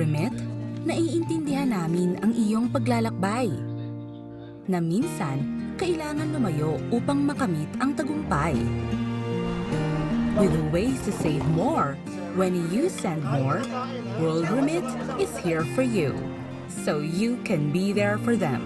remit, naiintindihan namin ang iyong paglalakbay. Na minsan, kailangan lumayo upang makamit ang tagumpay. With ways to save more, when you send more, World Remit is here for you, so you can be there for them.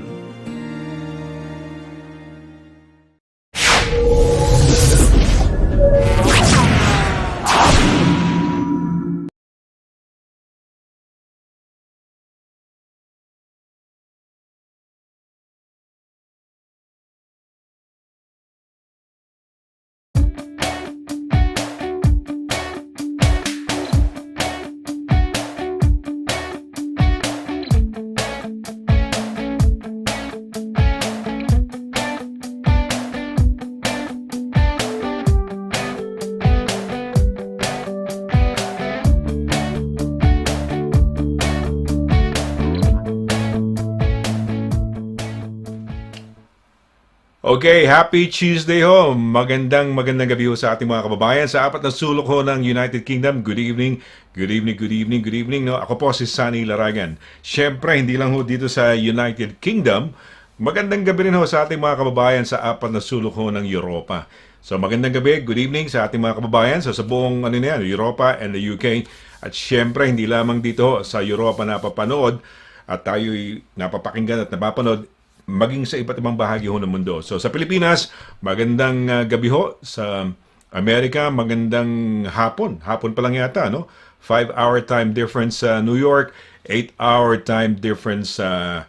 Okay, happy Tuesday ho. Magandang gabi ho sa ating mga kababayan sa apat na sulok ho ng United Kingdom. Good evening, good evening, good evening, good evening. No? Ako po si SONNY LARAGAN. Siyempre, hindi lang ho dito sa United Kingdom. Magandang gabi rin ho sa ating mga kababayan sa apat na sulok ho ng Europa. So magandang gabi, good evening sa ating mga kababayan sa buong Europa and the UK. At siyempre, hindi lamang dito ho sa Europa napapanood at tayo'y napapakinggan at napapanood maging sa iba't ibang bahagi ho ng mundo. So sa Pilipinas, magandang gabi ho. Sa Amerika, magandang hapon. Hapon pa lang yata, no? 5-hour time difference sa New York, 8-hour time difference sa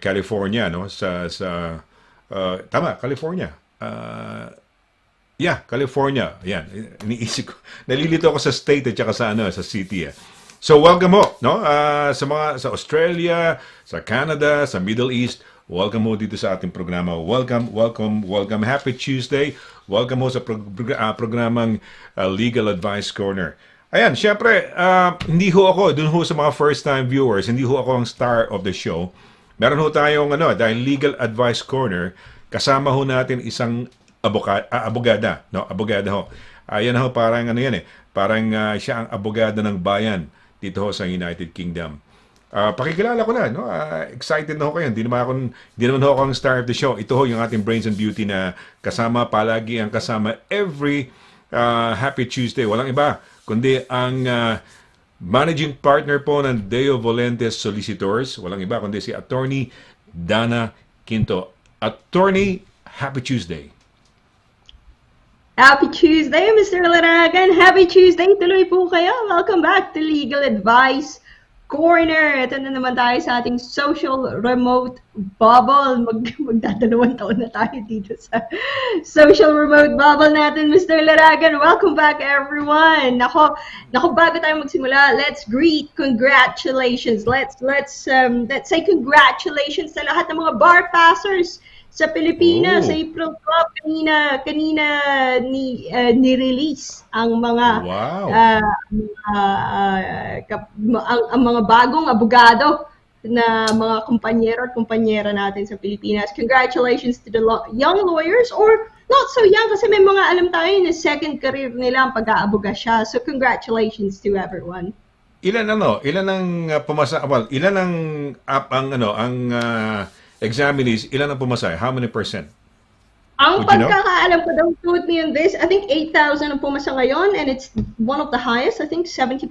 California, no? Tama, California. California. Yan, iniisip ko. Nalilito ako sa state at saka sa city. So welcome ho, no? Sa Australia, sa Canada, sa Middle East, welcome mo dito sa ating programa. Welcome, welcome, welcome. Happy Tuesday. Welcome mo sa programang Legal Advice Corner. Ayan, syempre, hindi ho ako, dun ho sa mga first-time viewers, hindi ho ako ang star of the show. Meron ho tayong, dahil Legal Advice Corner, kasama ho natin isang abogada, no? Abogada ho. Ayan ho, parang parang siya ang abogada ng bayan dito ho sa United Kingdom. Pakikilala ko na, no? Excited na ho kayo. Hindi naman ho ako ang star of the show. Ito ho yung ating Brains and Beauty na kasama, palagi ang kasama every Happy Tuesday. Walang iba, kundi ang managing partner po ng Deo Volentes Solicitors. Walang iba, kundi si Attorney DANNA QUINTO. Attorney, Happy Tuesday. Happy Tuesday, Mr. Laragan. Happy Tuesday. Tuloy po kayo. Welcome back to Legal Advice Corner. Ito na naman tayo sa ating social remote bubble. Magdadalawang taon na tayo dito sa social remote bubble natin, Mr. Laragan. Welcome back, everyone. Nako, bago tayo magsimula, let's greet, congratulations. Let's say congratulations sa lahat ng mga bar passers sa Pilipinas. Sa April 12, kanina ni-release ang mga ang mga bagong abogado na mga kumpanyero at kumpanyera natin sa Pilipinas. Congratulations to the young lawyers, or not so young kasi may mga alam tayo na second career nila ang pag-aaboga siya. So congratulations to everyone. Ilan ang pumasa, ilan ang examinees, ilan ang pumasa? How many percent? Ang pagkakaalam ko daw, quote me on this, I think 8,000 ang pumasa ngayon, and it's one of the highest. I think 70+%.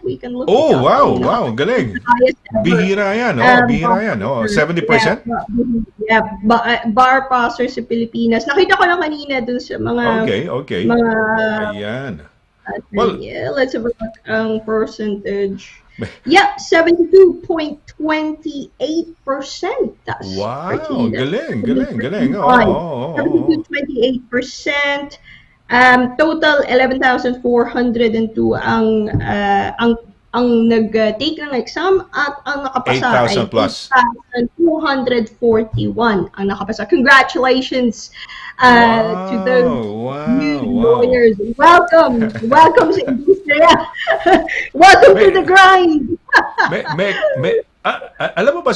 We can look it up. Wow, galing. Bihira yan, bihira yan. 70%? Yeah, bar passers sa Pilipinas. Nakita ko lang kanina dun sa mga Okay. Mga ayan. Let's have a look ang percentage. Yeah, 72.28%. That's galing. 72.28%. Total 11,402 ang nag-take ng exam, at ang nakapasa 8,000 plus. 8,241 ang nakapasa. Congratulations to those new lawyers. Welcome sa industriya. Welcome to the grind. Alam mo ba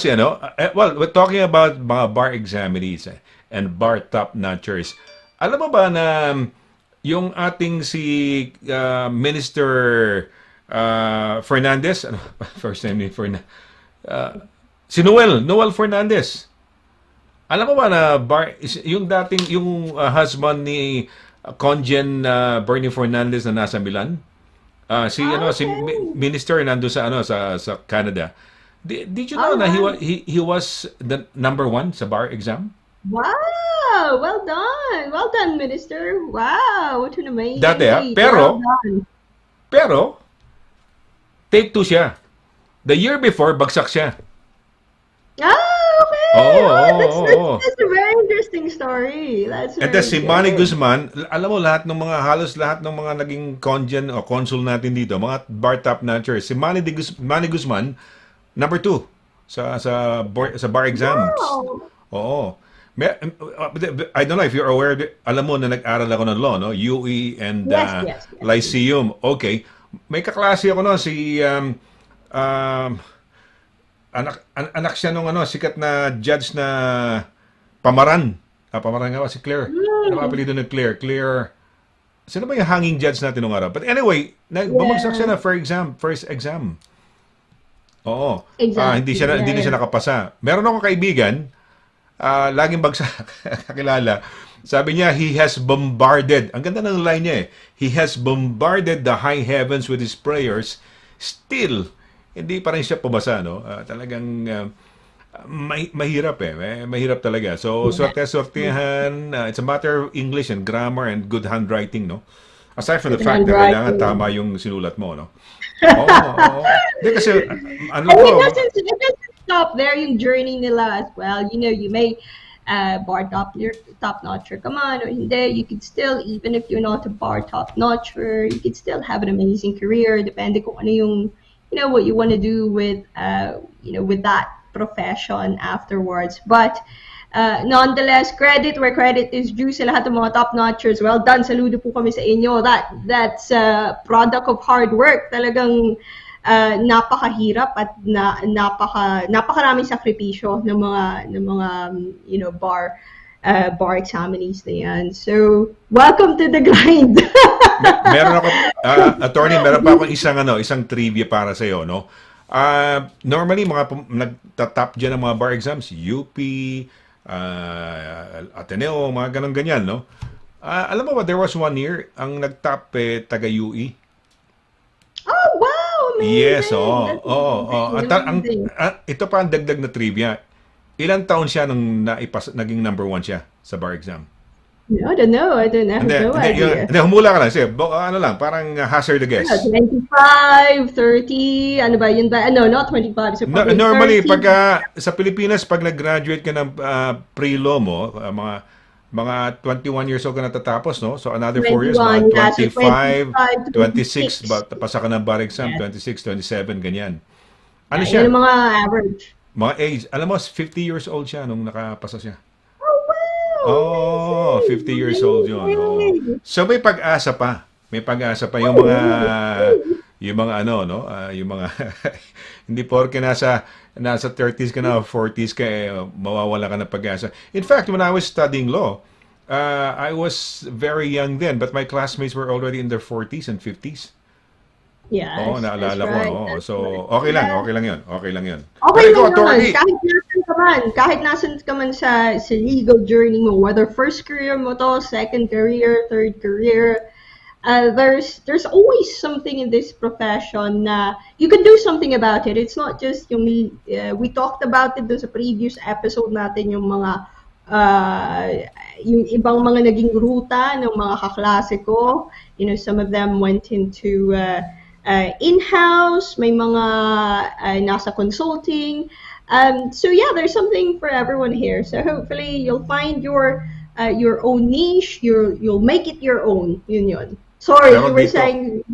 we're talking about mga bar examinees and bar top-notchers. Alam mo ba na yung ating si Minister Fernandez, ano, first name ni si Noel Fernandez. Alam mo ba na yung dating yung husband ni Conjen Bernie Fernandez na nasa Milan? Si minister nando sa sa Canada. Did you know na he was the number 1 sa bar exam? Wow! Well done, Minister. Wow! What an amazing Dati feat. pero Well done. pero take 2 siya. The year before bagsak siya. Okay. That's a very interesting story. And then si Manny Guzman, alam mo halos lahat ng mga naging congen o consul natin dito, mga bar top notchers. Si Manny Guzman, number 2 sa bar exams. Wow. Oo. I don't know if you're aware, alam mo na nag-aral ako ng law, no? UE and Yes. Lyceum. Okay. May kaklase ako no, si anak siya nung sikat na judge na Pamaran. Pamaran nga ba si Claire? Ano ba apelido ni Claire? Sino ba yung hanging judge natin nung araw? But anyway, bumagsak siya na first exam. Oo. Exactly. Hindi na siya nakapasa. Meron akong kaibigan, laging bagsak kakilala. Sabi niya, he has bombarded. Ang ganda ng line niya eh. He has bombarded the high heavens with his prayers. Still, hindi pa rin siya pumasa, no? Talagang mahirap eh. Mahirap talaga. So, sorte-sortehan. It's a matter of English and grammar and good handwriting, no? Aside from the fact na kailangan tama yung sinulat mo, no? Oo. Hindi kasi, And it doesn't stop there yung journey nila as well. You know, you may bar top-notcher come on, or hindi, you could still, even if you're not a bar top-notcher, you could still have an amazing career, depende kung ano yung, you know, what you want to do with, with that profession afterwards. But nonetheless, credit where credit is due sa lahat ng mga top-notchers. Well done, saludo po kami sa inyo. That's a product of hard work. Talagang napakahirap at napakaraming sakripisyo ng mga bar examinees na yan. So, welcome to the grind. Meron ako, attorney, meron pa akong isang trivia para sa iyo, no? Normally, mga nagtatap dyan ng mga bar exams, UP, Ateneo, mga ganun-ganyan, no? Alam mo ba, there was one year, ang nagtap taga-UE. Oh, wow! Amazing. Yes, ito pa ang dagdag na trivia. Ilang taon siya nung naging number 1 siya sa bar exam? I don't know. I have no idea. Hindi, humula ka lang. Sige, parang hazard a guess. 25, 30, ano ba yun ba? No, not 25. So Normally, 30. pagka sa Pilipinas, pag nag-graduate ka ng pre-law mo, mga 21 years old ka natatapos, no? So another 4 years, mga 25, 26, pasa ka ng bar exam, 26, 27, ganyan. Ano siya? Yan ang mga average. Mga age. Alam mo, 50 years old siya nung nakapasa siya. Oh, 50 years old yun. So may pag-asa pa. May pag-asa pa yung mga hindi porke nasa 30s ka na o 40s ka mawawala ka ng pag-asa. In fact, when I was studying law, I was very young then, but my classmates were already in their 40s and 50s. Yeah. Naalala ko. Right. So, okay lang 'yun. Okay lang naman. Kahit nasan ka man sa legal journey mo, whether first career mo to, second career, third career, there's always something in this profession na you can do something about it. It's not just yung we talked about it dun sa previous episode natin, yung mga yung ibang mga naging ruta ng mga kaklase ko. You know, some of them went into in-house, may mga nasa consulting. So yeah, there's something for everyone here. So hopefully you'll find your own niche. You'll make it your own. Yun. Sorry, you were saying.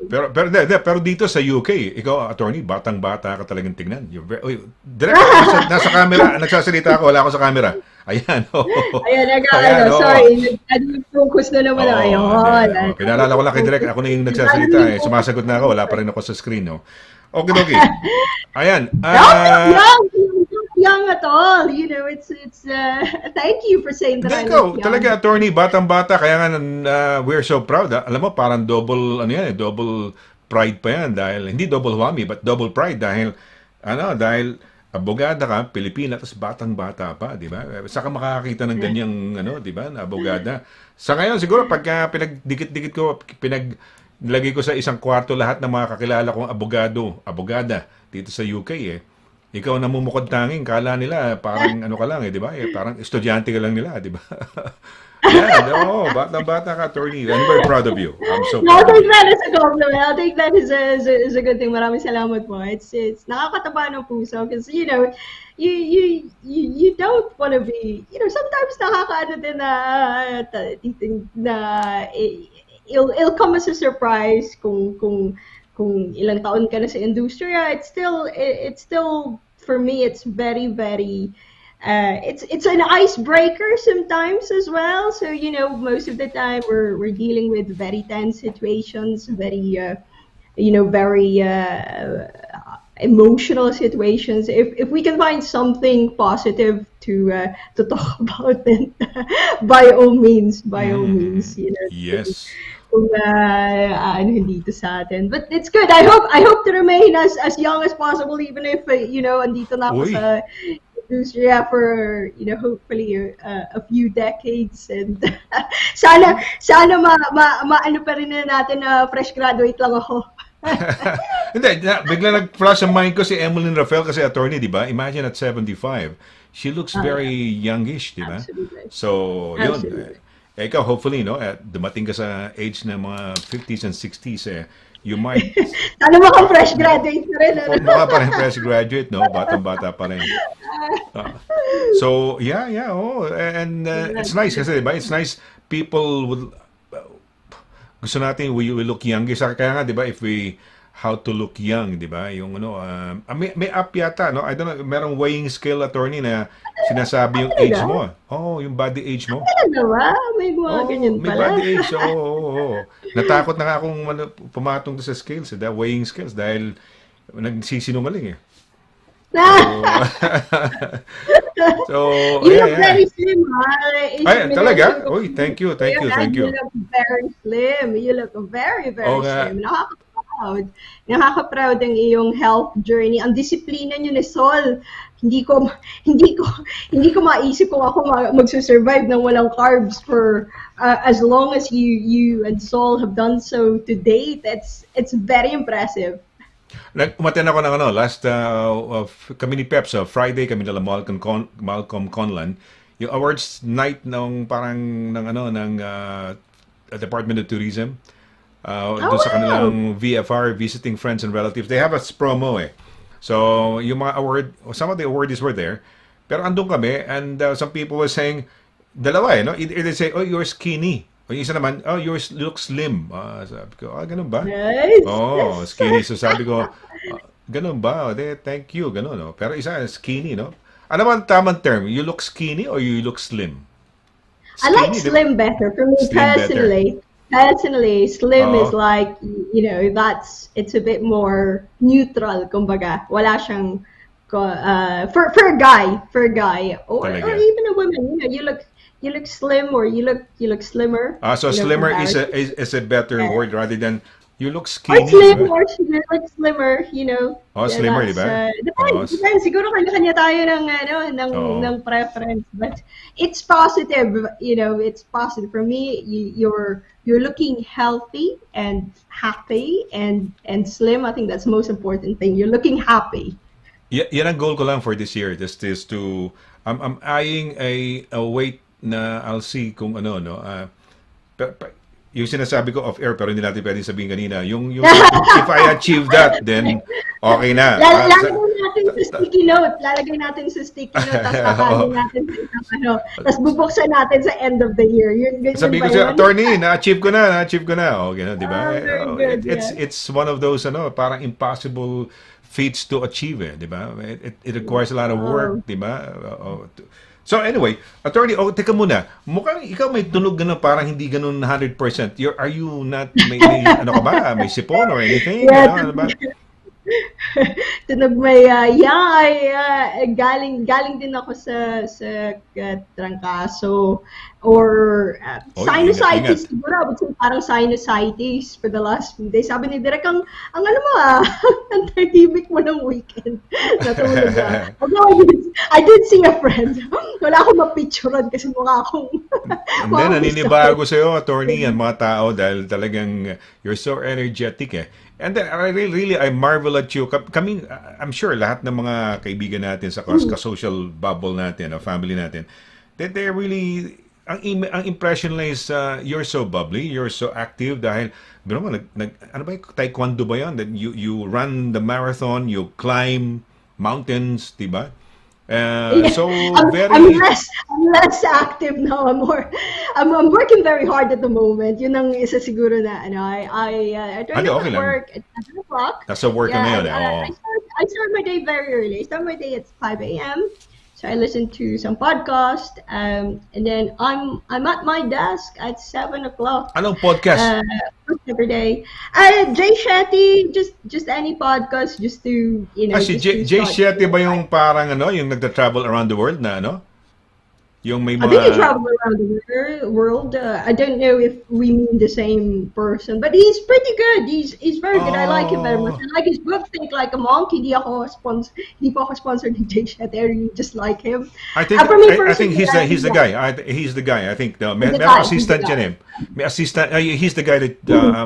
Pero dito sa UK, ikaw, attorney, batang-bata ka talagang tingnan. Direct, nasa camera, nagsasalita ako, wala ako sa camera. Ayan. Sorry, nag-focus na naman ako. Pinalala ko lang kay Direk, ako na yung nagsasalita. Sumasagot na ako, wala pa rin ako sa screen. No? Okay. Ayan. Not young at all. You know, it's thank you for saying that. Ikaw, talaga, attorney, batang-bata, kaya nga we're so proud. Alam mo, parang double pride pa yan dahil hindi double whammy but double pride dahil dahil abogada ka, Pilipina, tapos batang-bata pa, di ba? Saka makakakita ng ganyang, di ba, na abogada. Sa ngayon, siguro, pagka pinagdikit-dikit ko, pinaglagay ko sa isang kwarto lahat ng mga kakilala kong abogada, dito sa UK, ikaw namumukod tanging, kala nila, parang ka lang, di ba? Parang estudyante ka lang nila, di ba? Yeah, batang-bata ka, attorney. I'm very proud of you. I'm so No, I'll proud of take you. that as a compliment. I'll take that as a good thing. Maraming salamat po. It's nakakataba ng puso because you don't want to be, sometimes nakakaano din na it'll come as a surprise kung ilang taon ka na sa industriya. It's still for me it's very very it's an icebreaker sometimes as well. So most of the time we're dealing with very tense situations, very very emotional situations. If we can find something positive to talk about, then by all means, Yes. kung dito sa atin. But it's good. I hope to remain as young as possible, even if andito na ako Uy. sa industry for hopefully a few decades, and sana maano pa rin na natin na fresh graduate lang ako. Hindi, bigla nag-flash ang mind ko si Emmeline Rafael kasi attorney, di ba? Imagine at 75. She looks very youngish, di ba? Absolutely. So, yun. Absolutely. Ikaw, hopefully, dumating ka sa age na mga 50s and 60s, you might, Sana fresh graduate na rin. mukha pa rin fresh graduate, no? Batang-bata pa rin. So, yeah, and it's nice kasi, di ba? It's nice people would, gusto natin we look young. Kaya nga, di ba, if we how to look young, di ba? Yung may app yata, no? I don't know, merong weighing scale, attorney, na sinasabi yung age mo. Oh, yung body age mo. Ano ba? May mga ganyan May pala. body age. Oo. Natakot na nga akong pumatong sa scales, weighing scales, dahil nagsisinungaling eh. So, You look very slim, ha? Ay, talaga? Uy, thank you. You look very slim. You look very, very Oo nga. slim. Nakaka-proud. Nakaka-proud ang iyong health journey. Ang disiplina niyo ni Sol. Hindi ko maisip kung ako magsusurvive ng walang carbs for as long as you and Sol have done so to date. It's very impressive. Umaten ako ng last kami ni Peps, Friday kami nila Malcolm Conlan, yung awards night ng parang ng Department of Tourism, doon sa kanilang VFR, Visiting Friends and Relatives. They have a promo so yung mga some of the awardees were there, pero andun kami, and some people were saying dalawa no, either they say, oh, you're skinny, o yung isa naman, oh, yours looks slim. Sabi ko, ganun ba? Nice. Oh, skinny. So sabi ko, ganun ba? Thank you, ganun, no? Pero isa, skinny, no? Ano ba ang tamang term? You look skinny or you look slim? I like Skinny, slim better. For me Slim personally, slim is Oo. like, it's a bit more neutral, kumbaga. Wala siyang, for a guy, or Talaga. even a woman, you look slim, or you look slimmer. So slimmer is a better Yeah. word rather than you look Or skinny. slim, diba? or you look slimmer, Oh, slimmer, di ba? Depends. Siguro kanya-kanya tayo Oo. ng preference, but it's positive. It's positive for me. You're looking healthy and happy and slim. I think that's the most important thing. You're looking happy. Yan ang goal ko lang for this year. Just is to I'm eyeing a weight na I'll see kung yung sinasabi ko off air pero hindi natin pwedeng sabihin kanina. Yung if I achieve that, then okay na. Lalagay natin sa sticky note. Lalagay natin sa sticky note. Tapos kakain natin sa isang Tapos bubuksan natin sa end of the year. Ganyan Sabi ko ba sa yun? attorney, na-achieve ko na. Oh, gano'n, di ba? very good, It's one of those parang impossible feats to achieve, di ba? It requires a lot of work, di ba? So anyway, attorney, teka muna. Mukhang ikaw may tunog ganun, parang hindi ganun 100%. Are you not, may ano ka ba? May sipon or anything? Yeah. Ano ba? Tunog may, galing din ako sa trangkaso or Oy, ingat, ingat. sinusitis, siguro, I would say parang sinusitis for the last few days. Sabi ni Direk, ang ano mo ang tahimik mo ng weekend. Natulog na. Although I did see a friend. Wala akong mapicturean kasi mukha akong And then, naninibago sa'yo, attorney, yan mga tao dahil talagang you're so energetic eh. And then, I marvel at you. Kami, I'm sure, lahat ng mga kaibigan natin sa ka-social bubble natin, o family natin, that they're really, ang impression lang is, you're so bubbly, you're so active dahil, ano ba, taekwondo ba yan? That you run the marathon, you climb mountains, di ba? So very. I'm less active now. I'm working very hard at the moment. Yun ang isa siguro na I try to Okay lang. work at 7 o'clock. Nasa work ka na yun. I start my day very early. I start my day at 5 a.m. So I listen to some podcast, and then I'm at my desk at 7 o'clock. Anong podcast? Every day. Jay Shetty, just any podcast, just to Si just to Jay start. Shetty ba yung parang yung nagta-travel around the world na Yung may I think he mga. traveled around the world. I don't know if we mean the same person, but he's pretty good. He's very good. I like him very much. I like his book, Think Like a Monk. Hindi pa ako sponsored ni Jay Shetty. I really just like him. I think For me I think he's personally, the guy. He's the guy. I think may the may guy, assistant he's the yan May assistant. He's the guy that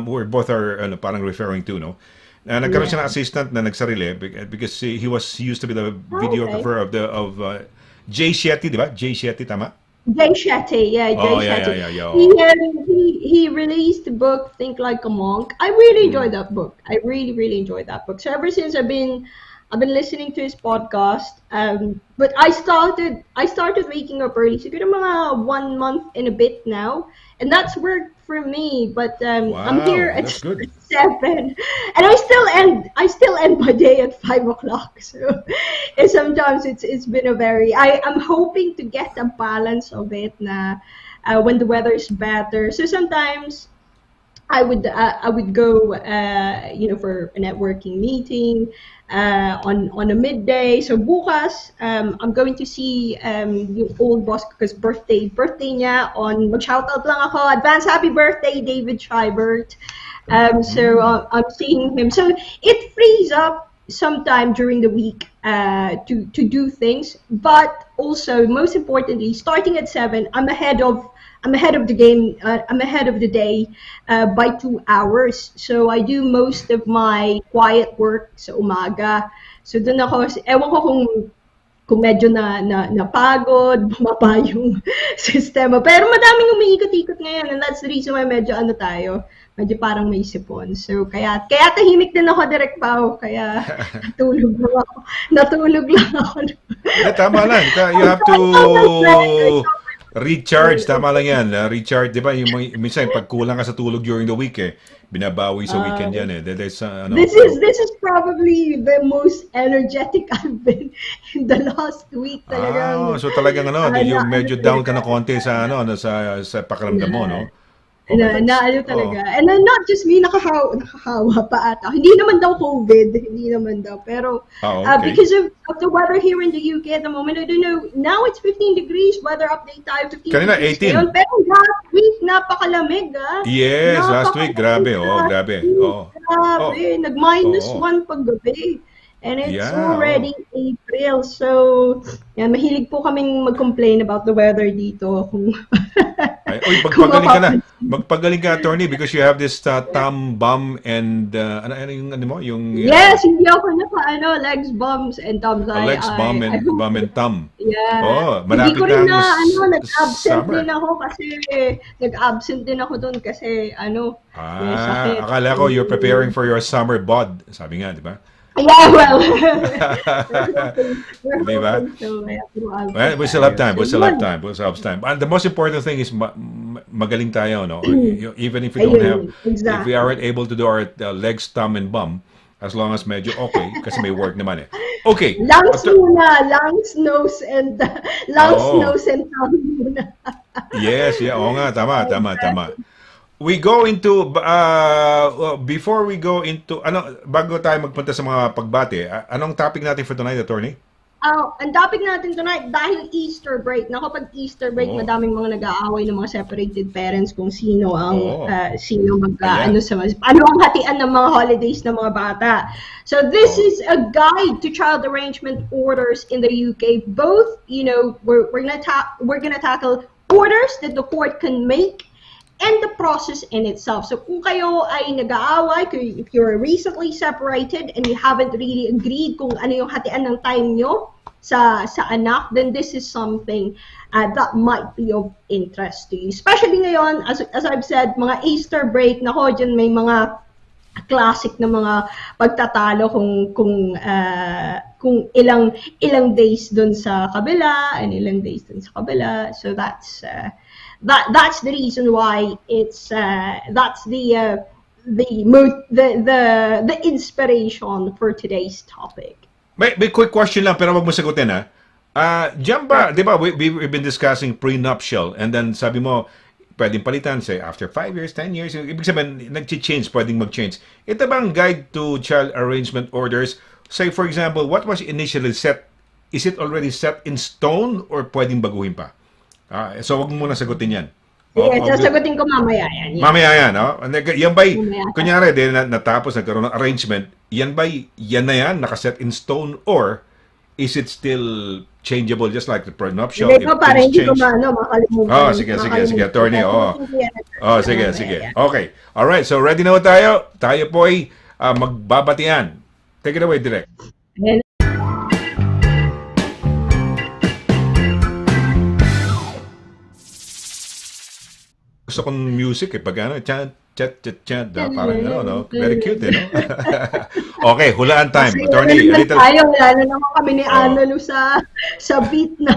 we're both are parang referring to, no? Nagkaroon siya ng assistant na nagsarili because he used to be the videographer of Jay Shetty, di ba? Jay Shetty, tama? Jay Shetty, yeah, Jay Shetty. Yeah. He released the book Think Like a Monk. I really enjoyed that book. I really enjoyed that book. So ever since I've been listening to his podcast. But I started waking up early. Siguro mga 1 month and a bit now, and that's worked for me. But I'm here at 7, and I still end my day at 5 o'clock. So sometimes it's been a very. I'm hoping to get a balance of it na when the weather is better. So sometimes I would go for a networking meeting on a midday. So bukas I'm going to see yung old boss because birthday niya on mag-shoutout lang ako. Advance happy birthday David Schreibert. So I'm seeing him. So it frees up sometime during the week to do things, but also most importantly, starting at 7, I'm ahead of the game. I'm ahead of the day by 2 hours. So I do most of my quiet work sa umaga. So doon ako, ewan ko kung medyo napagod, bumaba yung sistema. Pero madaming umiikot-ikot ngayon, and that's the reason why medyo medyo parang may sipon. So kaya tahimik din ako, Direk Pao. Kaya natulog lang ako. Tama lang. You have to recharge. Tama lang yan. Recharge, di ba? Minsan, pag kulang ka sa tulog during the week, binabawi sa weekend yan. This is probably the most energetic I've been in the last week. Talagang, so talagang yung medyo down ka na konti sa sa pakiramdam mo, no? Naano talaga. And then not just me, nakahawa pa ata. Hindi naman daw COVID, pero because of the weather here in the UK at the moment, I don't know, now it's 15 degrees, weather update tayo, 15 Kanina, degrees 18. ngayon, pero last week, napakalamig, Yes, last week, grabe, grabe. Grabe, nag-1 paggabi. And it's already April, so mahilig po kaming mag-complain about the weather dito. Magpagaling ka, attorney, because you have this thumb, bum, and yung yes, hindi ako legs, bums, and thumbs. Legs, bum, and thumb. Yeah. Malapit hindi ko rin nag-absent din ako doon kasi may sakit. Akala ko you're preparing for your summer bod, sabi nga, di ba? Yeah, well. Diba? Well, we still have time. And the most important thing is magaling tayo, no? Even if we don't have, if we aren't able to do our legs, thumb, and bum, as long as medyo okay, kasi may work naman Okay. Lungs, nose, and tongue muna. Yes, oo nga, tama. we go into before we go into bago tayo magpunta sa mga pagbati, anong topic natin for tonight, attorney? Ang topic natin tonight, dahil Easter break, kapag Easter break, madaming mga nag-aaway ng mga separated parents kung sino ang sino ano ang hatian ng mga holidays ng mga bata. So this is a guide to child arrangement orders in the UK. Both, we're gonna tackle orders that the court can make and the process in itself. So kung kayo ay nag-aaway, if you're recently separated and you haven't really agreed kung ano yung hatian ng time nyo sa anak, then this is something that might be of interest to you. Especially ngayon, as I've said, mga Easter break, dyan may mga classic na mga pagtatalo kung ilang days dun sa kabila and ilang days dun sa kabila. So that's the reason why that's the inspiration for today's topic. May quick question lang pero wag mo sagutin ha. Diyan ba, di ba, we've been discussing prenuptial and then sabi mo pwedeng palitan say after 5 years, 10 years, ibig sabihin nag-change, pwedeng mag-change. Ito bang guide to child arrangement orders? Say for example, what was initially set, is it already set in stone or pwedeng baguhin pa? So wag mo muna sagutin yan. Sasagutin ko mamaya yan. Mamaya yan, no? Yan ba'y, kunyari, natapos, nagkaroon ng arrangement, yan na yan, nakaset in stone, or is it still changeable just like the prenuptial? Hindi ko, para hindi ko makalimutan. Sige, attorney, sige. Okay, alright, so ready na tayo? Tayo po ay magbabatian. Take it away, Direk. Gusto kong music pag chat, parang very cute no? Okay, hulaan time. Attorney, wala na naman kami ni Analo sa beat na.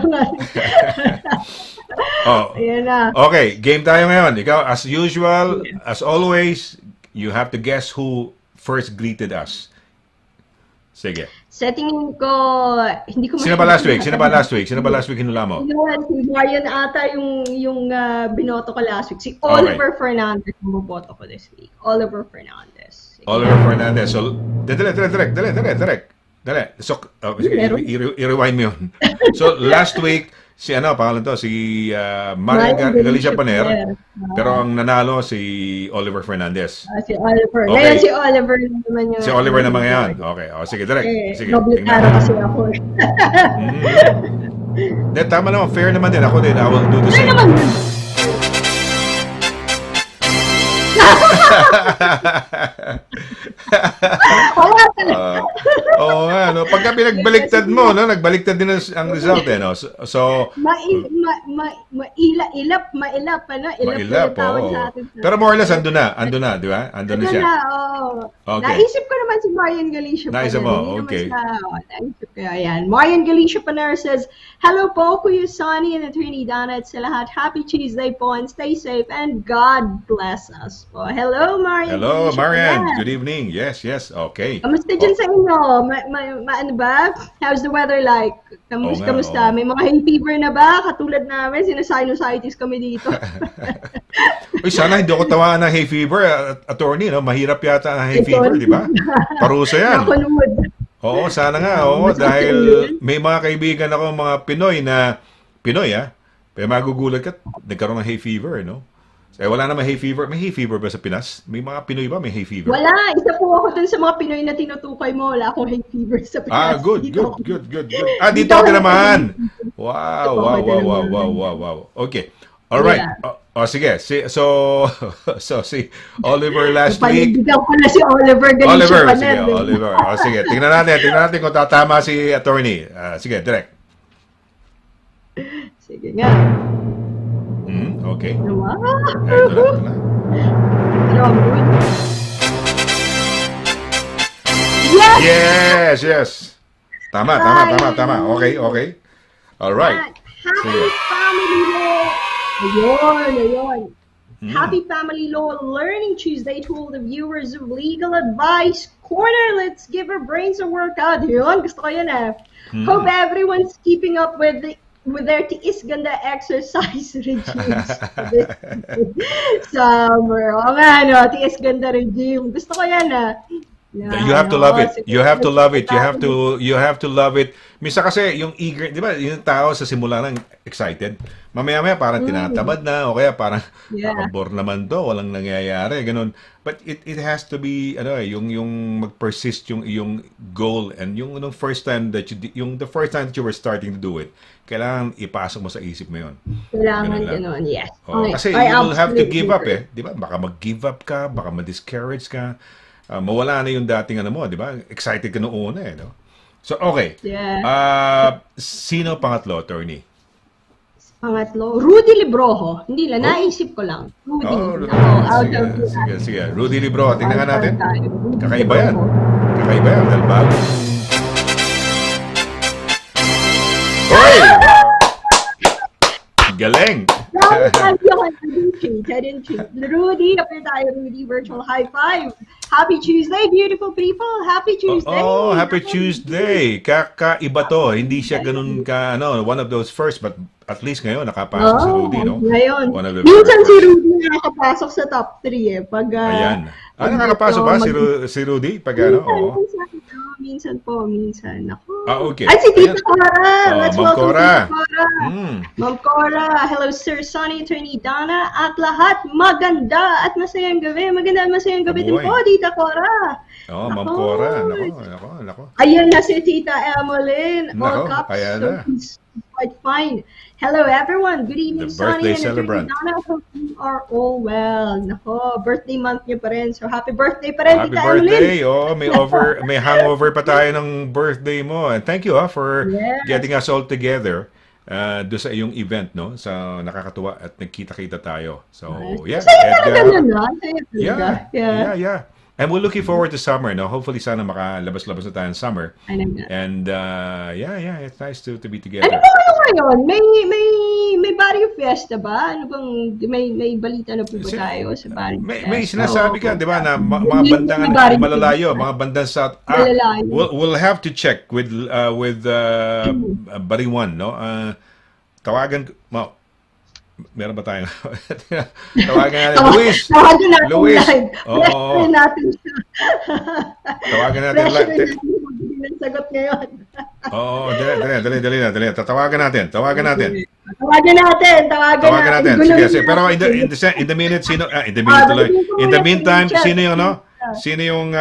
Ayan na. Okay, game tayo ngayon. Ikaw, as usual, as always, you have to guess who first greeted us. Sige. Setting ko, hindi ko Sino ba last week hinula mo? Si Marian ata yung binoto ko last week. Si Oliver Fernandez ang boboto ko this week. Oliver Fernandez. So, dali. So, i-rewind mo yun. So, last week, si pangalan to, si Marian Galicia Paner, pero ang nanalo si Oliver Fernandez. Si Oliver. Okay. Ngayon si Oliver naman yung... Si Oliver naman ngayon. Okay. Sige, direct. Sige. Nobletaro kasi ako. Tama naman. Fair naman din. Ako din. I will do the same. Fair naman din. Oo nga, no? Pagka pinagbaliktad mo, no? Nagbaliktad din ang result, no? So, mailap, ano? Mailap, oo. Pero more or less, andun na, di ba? Andun na siya. Okay. Naisip ko naman si Marian Galicia Paner. Naisip mo, okay. Naisip ko, ayan. Marian Galicia Paner says, hello po, Kuya Sonny and Attorney Dana at sa lahat. Happy Tuesday po and stay safe and God bless us po. Hello, Marian. Hello, Marian. Good evening. Yes. Okay. Kamusta dyan sa inyo? Ano ba? How's the weather like? Kamusta? May mga hay fever na ba? Katulad namin, sinusinusitis kami dito. Uy, sana hindi ako tawaan ng hay fever, attorney, no? Mahirap yata ang hay fever, di ba? Parusa yan. Oo, sana nga. Oo, dahil may mga kaibigan ako, mga Pinoy, pero magugulat ka, nagkaroon ng hay fever, no? Wala naman hay fever. May hay fever ba sa Pinas? May mga Pinoy ba may hay fever? Wala. Isa po ako dun sa mga Pinoy na tinutukay mo. Wala akong hay fever sa Pinas. Good. Dito ka naman. Wow. Okay. All right. Yeah. Sige. So si Oliver last week. Panindigan ko na si Oliver Galicia Paner. Sige, Oliver. Sige. Tingnan natin kung tatama si attorney. Sige, direct. Sige nga. Okay. Wow. Ito na. Yes. Tama. Okay. All right. Happy Family Law. Ayun. Happy Family Law Learning Tuesday to all the viewers of Legal Advice Corner. Let's give our brains a workout. Yun, gusto ko yan. Hope everyone's keeping up with with their tiis ganda exercise regimes for this summer. O nga, no? Tiis ganda regime. Gusto ko yan, ah. You have to love it. You have to love it. You have to love it. Misa kasi yung eager, di ba, yung tao sa simula nang excited. Mamaya-maya parang tinatamad na o kaya parang nakabore naman to, walang nangyayari, ganun. But it has to be yung mag-persist yung goal and yung first time that the first time that you were starting to do it, kailangan ipasok mo sa isip mo yun. Kailangan ganun, yes. Oh, kasi you will have to give up di ba? Baka mag-give up ka, baka ma-discourage ka. Mawala na yung dating mo, di ba? Excited ka noong una no? So, okay. Yeah. Sino pangatlo, attorney? Pangatlo, Rudy Libroho. Hindi lang, naisip ko lang. Rudy. Sige. Rudy Libroho, tingnan nga natin. Kakaiba yan. Dahil bago. Hoy! Galing! I didn't cheat. Rudy, appear tayo, Rudy, virtual high five. Happy Tuesday, beautiful people. Happy Tuesday. Oh, happy Tuesday. Kakaiba to. Hindi siya ganun ka, one of those first, but at least ngayon, nakapasok si Rudy, no? Ngayon. One of the Minsan first. si Rudy nakakapasok sa top 3 Pag, Ayan. Nakakapasok ba si Rudy? Pag minsan. Ako. Okay. Ay, si Tita Cora. Let's Ma'am welcome Cora. Tita Cora. Ma'am Cora. Hello, Sir Sonny, Attorney Dana, at lahat. Maganda at masayang gabi. Maganda at masayang gabi din po, Tita Cora. Ma'am Cora. Nako. Ayan na si Tita Emmeline. All cups. Ayan So na. he's quite fine. Hello, everyone. Good evening, The Sonny birthday and celebrant. Attorney Dana. Hope you are all well. Nako, birthday month niyo pa rin. So happy birthday pa rin, Happy Tita birthday. Emmeline. May hangover pa tayo ng birthday mo. And thank you for getting us all together doon sa iyong event, no? So, nakakatuwa at nagkita-kita tayo. So, yeah. Saya talaga ganun, Saya talaga. Yeah. And we're looking forward to summer, no? Hopefully, sana makalabas-labas na tayo ng summer. And, it's nice to be together. Ano ba ngayon? May Barrio Fiesta ba? Ano bang, may balita na po ba tayo sa Barrio Fiesta? May sinasabi ka, di ba, na mga bandang malalayo, mga bandang South. We'll have to check with Bariwan, no? Tawagan mo. Meron ba tayong tawagan natin? Tawagan natin Luis. live. Pressure natin siya. Tawagan natin live. Pressure natin yung sagot ngayon. Dali. Tawagan natin. Tawagan natin. Sige. Pero in the minute, in the meantime, sino yung Sino yung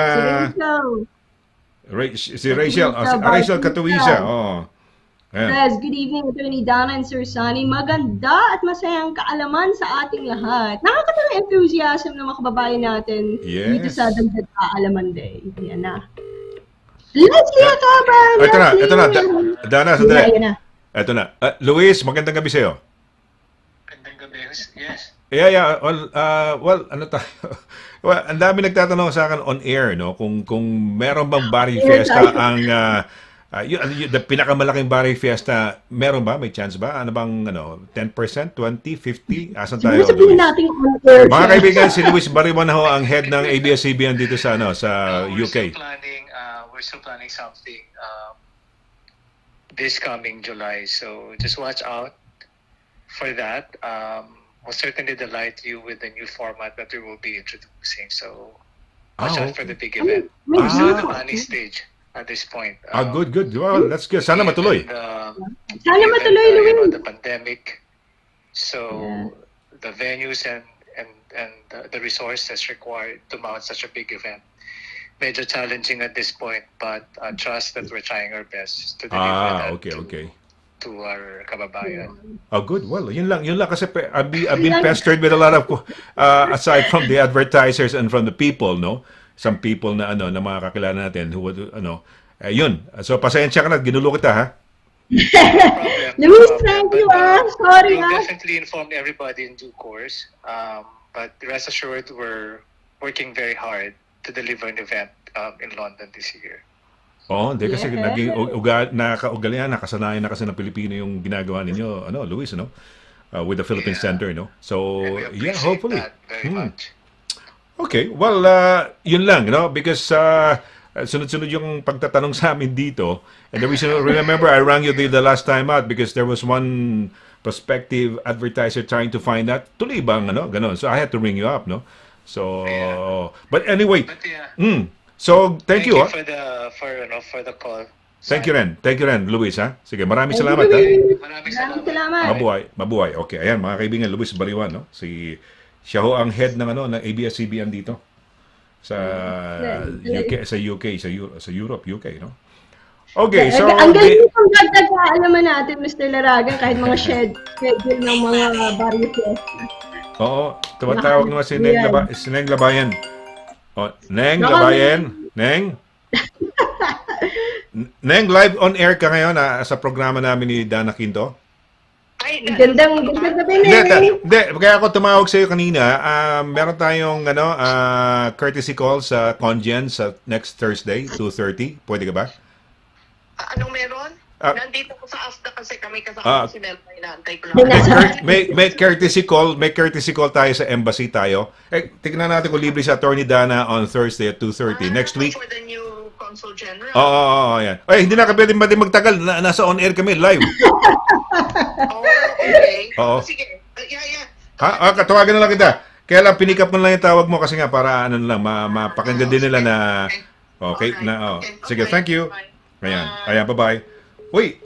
si Rachel. Rachel Katuisa. Yes, good evening, Attorney Dana and Sir Sonny. Maganda at masayang kaalaman sa ating lahat. Nakakatawa enthusiasm ng mga kababayan natin dito sa Dagdag Kaalaman Day. Yan na. Leslie Akaban! Ito na. Dana, sandali. Ito na. Luis, magandang gabi sa'yo. Magandang gabi, yes. Yeah. Well, ano tayo? Well, ang dami nagtatanong sa akin on air, no? Kung meron bang Barrio Fiesta ang the pinakamalaking Barrio Fiesta, meron ba? May chance ba? Ano bang 10%, 20, 50? Asan tayo? Sabihin natin on air. Mga kaibigan, si Luis Bariwan ho ang head ng ABS-CBN dito sa UK. We're still planning something this coming July. So just watch out for that. We'll certainly delight you with the new format that we will be introducing. So watch out for the big event. We're still at the planning stage at this point. Good. Well, that's good. Sana matuloy. Sana matuloy, Luis. The pandemic. So the venues and the resources required to mount such a big event. Medyo challenging at this point, but trust that we're trying our best to deliver that to our kababayan. Good. Well, yun lang kasi I've been pestered with a lot of aside from the advertisers and from the people, no? Some people na na mga kakilala natin who would yun. So pasensya ka na, ginulo kita ha. Luis, thank you. Sorry. We'll definitely inform everybody in due course. But rest assured, we're working very hard to deliver an event in London this year. Hindi kasi naging nakaugalian, nakasanayan na kasi ng Pilipino yung ginagawa ninyo, Luis, with the Philippine Center, no? So, hopefully. That very much. Okay, well, yun lang, because sunod-sunod yung pagtatanong sa amin dito. And the reason, remember, I rang you the last time out because there was one prospective advertiser trying to find out, tuloy bang, ganon. So I had to ring you up, no? So, but anyway, But yeah, so thank you, for the call. Thank you rin, Luis, ha? Sige, maraming salamat, ha? Maraming Maraming salamat. salamat. Mabuhay. Okay, ayan, mga kaibigan, Luis Baliwan, no? Siya ho ang head ng, ng ABS-CBN dito. Sa UK, sa Europe, UK, no? Okay, so... Ang galing kong dagdag na alaman natin, Mr. Laragan, kahit mga schedule ng mga various. Oo, tumatawag naman si Neng Labayan. Oh, Neng Labayan. Neng? Neng, live on air ka ngayon sa programa namin ni Dana Quinto. Gandang gabi na. Hindi, kaya ako tumawag sa iyo kanina. Meron tayong courtesy call sa Congen sa next Thursday, 2:30. Pwede ka ba? Anong meron? Nandito ko sa AFDA kasi kami kasama si Nelma, inaantay ko lang. May courtesy call tayo sa embassy tayo. Tignan natin kung libre sa Attorney Dana on Thursday at 2:30. Next week. For the new Consul General. Oo, yan. Ay, hindi na pwede magtagal. Nasa on air kami, live. Okay. Oo. Sige. Yeah. Katawagan na lang kita. Kaya lang, pinick up mo lang yung tawag mo kasi nga para mapakinggan din nila na okay. Sige, thank you. Ayan, bye-bye. Uy,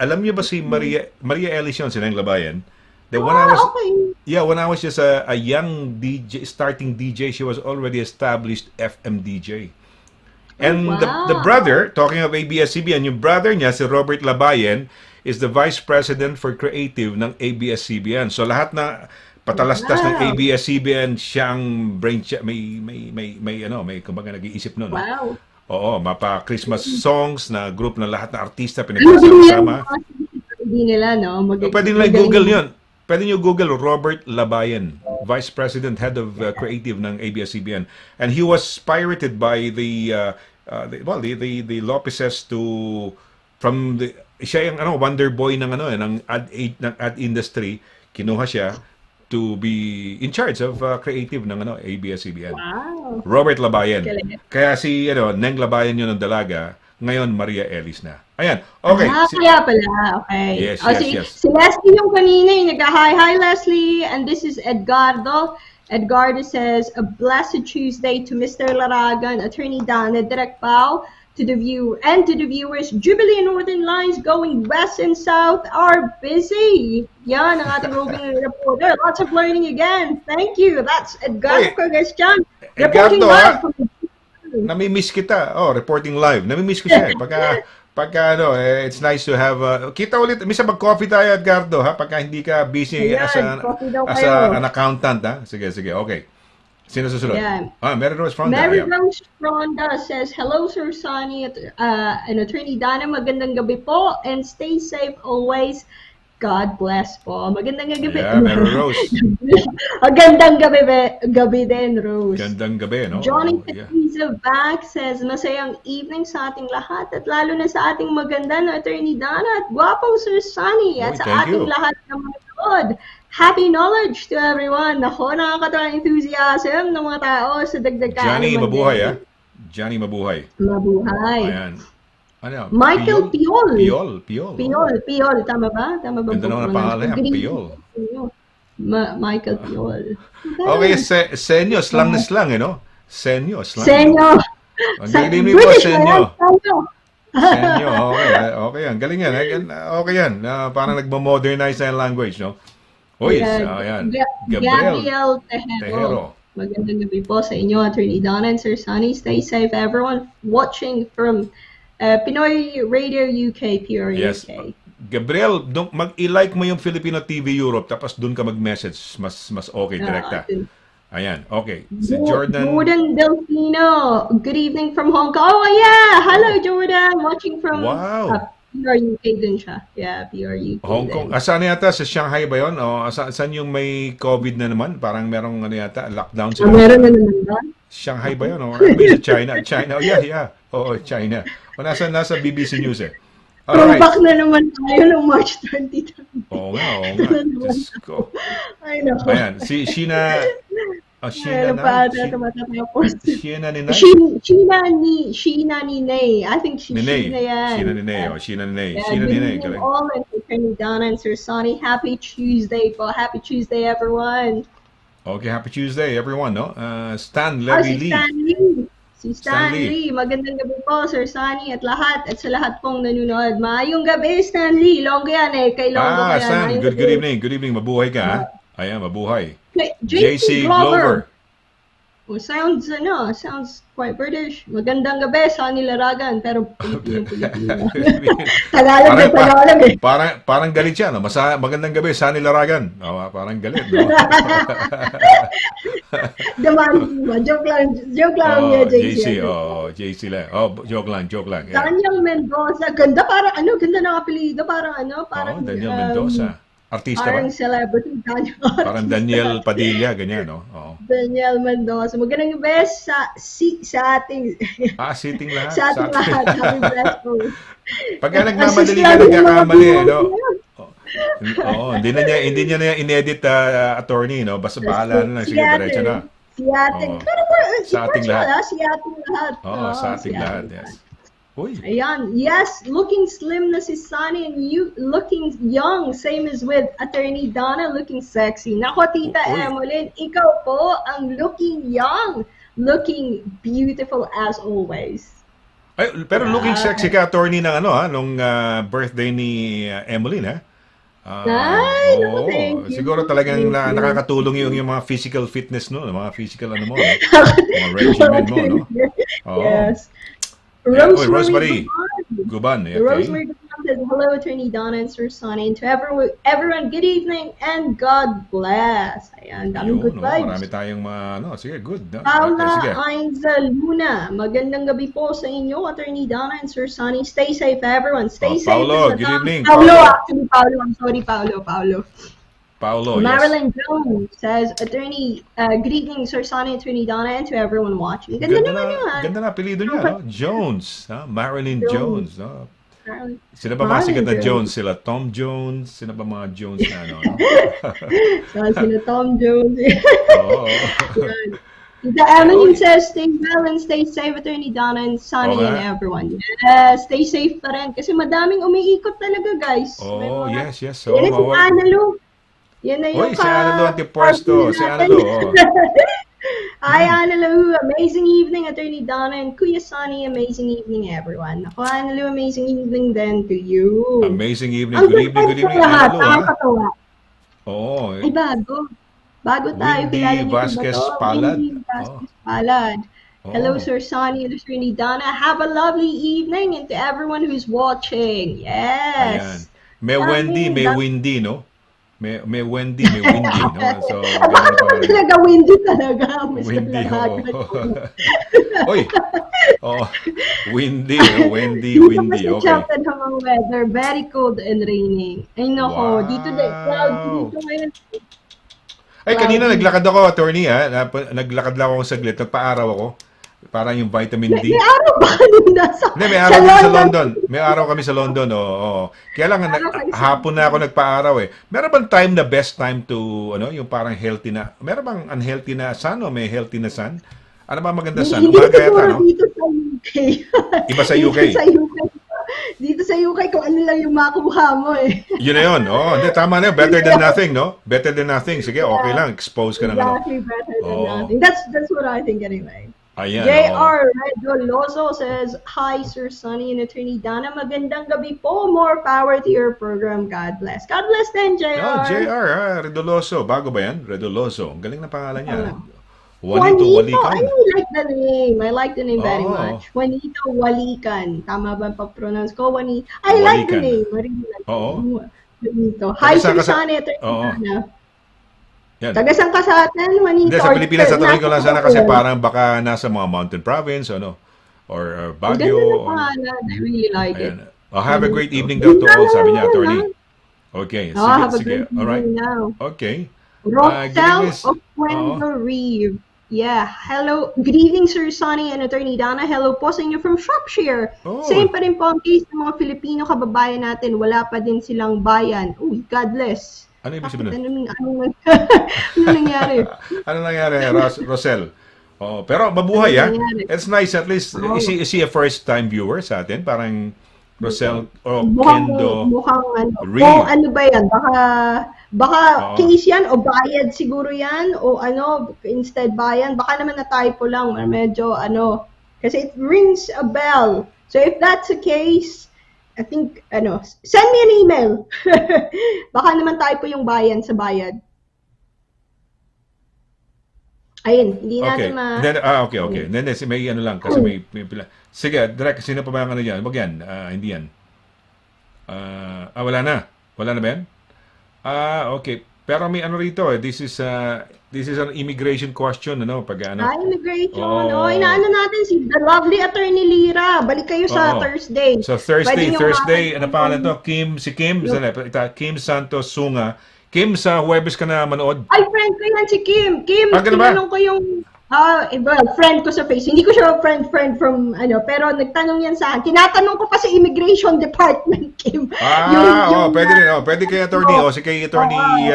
alam niyo ba si Maria Ellis yun, si Neng Labayan? That when I was just a young DJ, starting DJ, she was already established FM DJ. And the brother, talking of ABS-CBN, yung brother niya, si Robert Labayan, is the Vice President for Creative ng ABS-CBN. So lahat na patalastas ng ABS-CBN, siyang brain, may kumbaga nag-iisip nun. Wow. Oo, mapa-Christmas songs na group ng lahat ng artista pinagsama. Hindi nila, no? Pwede nila Google yun. Pwede nyo Google Robert Labayan, Vice President, Head of Creative ng ABS-CBN. And he was pirated by the Lopezes from the siya yung wonder boy ng ad industry. Kinuha siya to be in charge of creative ng ABS-CBN. Wow. Robert Labayan. Kaya si Neng Labayan yun ng dalaga, ngayon Maria Ellis na. Ayan. Okay. Kaya pala. Okay. Yes, yes. Si Leslie yung kanina yung hi Leslie, and this is Edgardo. Edgardo says, a blessed Tuesday to Mr. Laragan, Attorney Dana, Direct Bow, to the viewers. Jubilee and Northern Lines going west and south are busy. Yan ang ating roving reporter. Lots of learning again. Thank you. That's Edgardo Cagastian. Reporting live from Nami-miss kita. Reporting live. Nami-miss ko siya. Pagka it's nice to have kita ulit. Misa mag-coffee tayo, Edgardo, ha? Pagka hindi ka busy as an accountant, ha? Sige, okay. Sino susunod? Yeah. Mary Rose Fronda. Mary Rose Fronda says, hello, Sir Sonny, and Attorney Dana. Magandang gabi po, and stay safe always. God bless po. Magandang gabi. Yeah, Mary Rose. Magandang gabi din, Rose. Gandang gabi, no? Johnny Petiza back says, masayang evening sa ating lahat at lalo na sa ating maganda na Attorney Dana at gwapong Sir Sonny at sa ating lahat ng mga Lord. Happy knowledge to everyone. Nako, nakakatawa enthusiasm ng mga tao sa dagdag kaalaman. Johnny, mabuhay, ha? Johnny, mabuhay. Mabuhay. Ayan. Michael Piol. Piol. Tama ba? Ganda naman ang pangalan niya, Piol. Michael Piol. Okay, Senyo, slang na slang, no? Senyo, slang. Senyo. Ang galing mo po, Senyo. Senyo, okay yan. Galing yan. Okay yan. Parang nagmo-modernize na yung language, no? Uy, ayan. Gabriel Tejero. Magandang gabi po sa inyo, Attorney Donna and Sir Sonny. Stay safe, everyone watching from Pinoy Radio UK, PR yes. UK. Gabriel, mag-i-like mo yung Filipino TV Europe tapos doon ka mag-message. Mas okay, direkta. Ayan, okay. Si Jordan Delfino. Good evening from Hong Kong. Oh, yeah! Hello, Jordan. Watching from PR UK din siya. Yeah, PR UK. Hong Kong. Saan yata? Sa Shanghai ba yun? O saan yung may COVID na naman? Parang merong yata, lockdown sila. Meron na naman ba? Shanghai ba yun? O sa China? China. Oh, yeah. Oo, China. O nasa BBC News eh. Throwback na naman tayo ng March 2020. Oo nga. Diyos ko. Ay, naku. Ayan, si Sheena Ano pa na? ata matatapos? Sheena ni Nay? Sheena ni Nay. I think Ni Nay. Sheena yan. Sheena ni Nay. Sheena ni Nay. Yeah, Sheena good ni Nay. evening Correct. all, and to Attorney Donna and Sir Sonny. Happy Tuesday po. Happy Tuesday, everyone. Okay, happy Tuesday, everyone, no? Stan Oh, Levy Lee. Si Stan Lee. Magandang gabi po, Sir Sonny, at sa lahat pong nanonood. Maayong gabi, Stan Lee. Longgo yan eh. Kay Longgo yan. Stan, good evening. Good evening. Mabuhay ka, ha? Ayan, mabuhay. JC Glover. Oh, sounds quite British. Magandang gabi, Sonny Laragan, pero Pilipino. Tagalog na Tagalog eh. Parang galit siya, no? Magandang gabi, Sonny Laragan. Parang galit, no? Joke lang niya, JC. JC lang. Joke lang. Yeah. Daniel Mendoza, ganda ng apelido, parang Daniel Mendoza. Artista parang ba? Celebrity Daniel. Parang Daniel Padilla, ganyan, no? Daniel Mendoza. Magandang gabi sa ating... Sitting lahat. Sa ating lahat. Happy blessed po. Pagka nagmamadali ka, nagkakamali, no? Hindi niya na inedit attorney, no? Basta bahala na lang, sige, diretso na. Sa ating lahat. Sa ating lahat, yes. Uy. Ayan, yes, looking slim na si Sonny and you looking young, same as with Attorney Donna, looking sexy. Nako, Tita Emmeline, ikaw po ang looking young, looking beautiful as always. Ay, pero looking sexy ka, attorney, ng nung birthday ni Emmeline, ha? Thank you. Siguro talagang nakakatulong yung mga physical fitness, no? Mga physical mga regimen mo, no? Yes. Rosemary Guban. Okay. Rosemary Guban says, hello, Attorney Donna and Sir Sonny, and to everyone, good evening and God bless. Ayan, daming good vibes. Marami tayong sige, good. No? Paula Ainza Luna, magandang gabi po sa inyo, Attorney Donna and Sir Sonny. Stay safe, everyone. Stay safe. Paulo, good evening. Paulo. I'm sorry, Paulo. Marilyn Jones says, Attorney, good evening, Sir Sonny, Attorney Donna, and to everyone watching. Ganda na apelido niya, no? Jones, Marilyn Jones, no? Sila ba mga sikat na Jones? Sila Tom Jones? Sila ba mga Jones na, no? Sila Tom Jones. Tita Emmeline says, stay well and stay safe, Attorney Donna and Sonny and everyone. Yes, stay safe pa rin. Kasi madaming umiikot talaga, guys. Yes. Yan si Analu. Yan na yung si Analu Antipuesto. Si Analu, Hi, Analu. Amazing evening, Attorney Donna and Kuya Sonny. Amazing evening, everyone. Ako, Analu, amazing evening then to you. Amazing evening. Good evening, Analu. Ay, bago tayo. Windy Vasquez Palad. Hello, Sir Sonny and Attorney Donna. Have a lovely evening, and to everyone who's watching. Yes. Ayan. May Wendy, may Windy, no? May Wendy, no? So, talaga windy talaga. Windy, Windy, okay. Chapter ng weather, very cold and raining. Ay, nako, dito ngayon. Ay, kanina naglakad ako, attorney, naglakad lang ako saglit, nagpa-araw ako. Parang yung vitamin D. May araw ba kanina? May araw kami sa London. May araw kami sa London, Kaya lang, hapon na ako nagpa-araw eh. Meron bang time na best time to, yung parang healthy na, meron bang unhealthy na sun o may healthy na sun? Ano ba maganda sun? Umaga yata, no? Dito sa UK. Iba sa UK? Dito sa UK, kung ano lang yung makuha mo eh. Yun na yun. Tama na yun. Better than nothing, no? Better than nothing. Sige, okay lang. Expose ka na. Exactly, better than nothing. That's what I think anyway. Ayan, J.R. Redoloso says, hi, Sir Sonny and Attorney Donna. Magandang gabi po. More power to your program. God bless. God bless din, J.R. J.R. Redoloso. Bago ba yan? Redoloso. Ang galing na pangalan niya. Juanito Walikan. I like the name very much. Juanito Walikan. Tama ba pag-pronounce ko? I like the name. Juanito. Hi, Sir Sonny, Attorney Donna. Yan. Taga-saan ka sa atin, Juanito? Hindi, sa Pilipinas, sa ko lang sana kasi parang baka nasa mga mountain province, or Baguio. I really like it. Have a great evening daw to all, sabi niya, attorney. Okay, sige. Alright. Okay. Roxelle of Quinto Reeve. Yeah. Hello. Good evening, Sir Sonny and Attorney Donna. Hello po sa inyo from Shropshire. Same pa rin po ang case ng mga Filipino kababayan natin. Wala pa din silang bayan. Uy, God bless. Ano ibig sabihin? Ano nangyari? Ano nangyari, Rosel? Oh, pero mabuhay Ano ah. nangyari? It's nice at least. Is he a first-time viewer sa atin? Parang Rosel o Mukhang ano. Really? O ano ba yan? Baka Oo. case yan o bayad siguro yan o ano, instead bayan. Baka naman na-typo lang or medyo ano. Kasi it rings a bell. So if that's the case, I think, send me an email. Baka naman typo yung bayan sa bayad. Ayun, hindi natin Okay. Then, may ano lang, kasi may pila. Sige, direct, sino pa ba ang ano yan? Wag yan, hindi yan. Wala na. Wala na ba yan? Okay. Pero may ano rito this is an immigration question, pag ano. Immigration. Inaano natin si the lovely attorney Lira. Balik kayo sa Thursday. So Thursday, ano pangalan to? Kim Santos Sunga. Kim, sa Huwebes ka na manood? Ay, friend ko yan si Kim. Kim, ganun ba? tinanong ko yung, friend ko sa Facebook. Hindi ko siya friend from, pero nagtanong yan sa akin. Tinatanong ko pa sa Immigration Department, Kim. Pwede rin. Pwede kay attorney. Kay attorney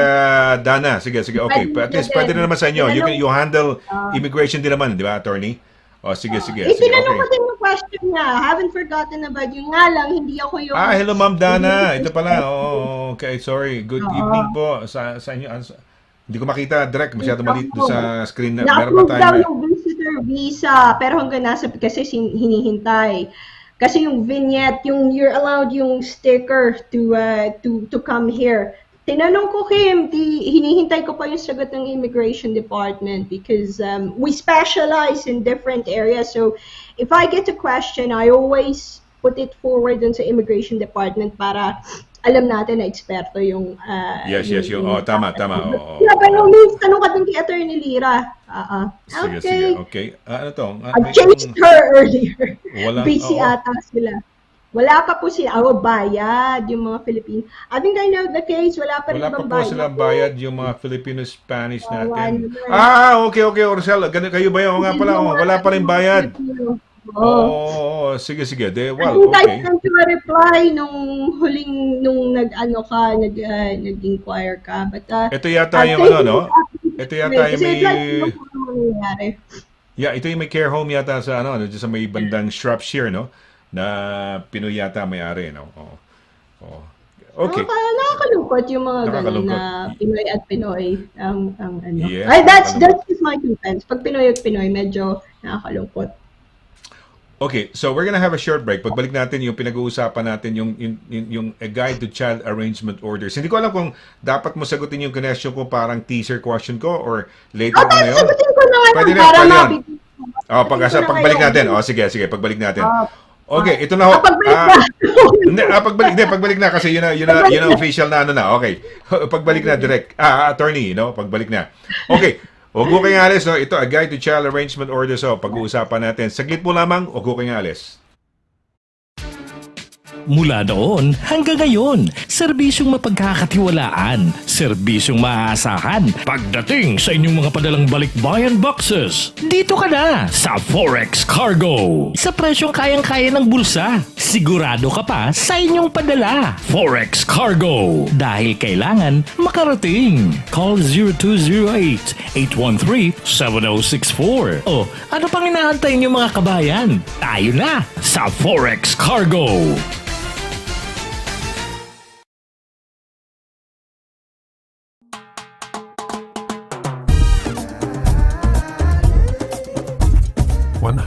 Dana. Sige. Okay. At least pwede na naman sa inyo. You handle immigration din naman, di ba, attorney? Sige. Tinanong ko din yung question niya. Haven't forgotten about yun nga lang. Hindi ako yung... Hello, Ma'am Dana. Ito pala. Okay. Sorry. Good evening po sa inyo. Hindi ko makita direct. Masyado maliit doon sa screen. Na-approve daw yung visitor visa. Pero hanggang nasa kasi hinihintay. Kasi yung vignette, you're allowed yung sticker to come here. Tinanong ko, Kim, hinihintay ko pa yung sagot ng Immigration Department because we specialize in different areas. So, if I get a question, I always put it forward dun sa Immigration Department para alam natin na eksperto yung... Yes. Tama. Tanong ka din kay Attorney Lira. Sige. Okay. Ano to? I changed her earlier. Busy Oo. ata sila. Wala pa po sila. Bayad yung mga Filipino. I think I know the case. Wala pa rin Wala pa bang po bayad. silang bayad yung mga Filipino-Spanish natin. Wala. Okay, Orcel. Kayo ba yun? Nga pala, wala pa rin bayad. Sige. Okay. I think I reply nung huling, nag-inquire ka. But, ito yata yung Ito yata yung may... ito yung may care home yata sa sa may bandang Shropshire, na Pinoy yata may-ari, Okay. Nakakalungkot yung mga ganun Nakakalungkot. na Pinoy at Pinoy. Yeah, Ay, that's just my two cents. Pag Pinoy at Pinoy, medyo nakakalungkot. Okay, so we're gonna have a short break. Pagbalik natin yung pinag-uusapan natin yung A Guide to Child Arrangement Orders. Hindi ko alam kung dapat mo sagutin yung question ko parang teaser question ko or later on na yun. Sagutin ko na Pwede ngayon rin, para pwede mabigyan. pagbalik natin. Sige, pagbalik natin. Okay, ito na ho. Pagbalik na kasi yun na official na Okay. Pagbalik na direct. Attorney, pagbalik na. Okay. Huwag ko kayong alis, Ito, A Guide to Child Arrangement Orders, pag-uusapan natin. Saglit po lamang, huwag ko kayong alis. Mula noon hanggang ngayon, serbisyong mapagkakatiwalaan, serbisyong maaasahan pagdating sa inyong mga padalang balikbayan boxes. Dito ka na sa Forex Cargo. Sa presyong kayang-kaya ng bulsa, sigurado ka pa sa inyong padala. Forex Cargo. Dahil kailangan makarating. Call 0208-813-7064. O, ano pang inaantay niyo mga kabayan? Tayo na sa Forex Cargo.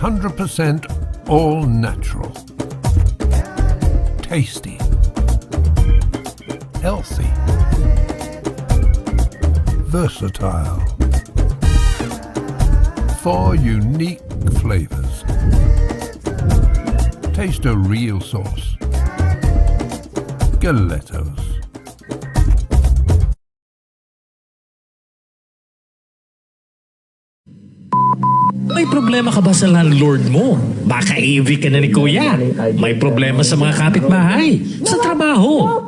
%, all natural, tasty, healthy, versatile, 4 unique flavors. Taste a real sauce. Galettos. May problema ka ba sa landlord mo? Baka AV ka na ni Kuya. May problema sa mga kapitbahay, sa trabaho.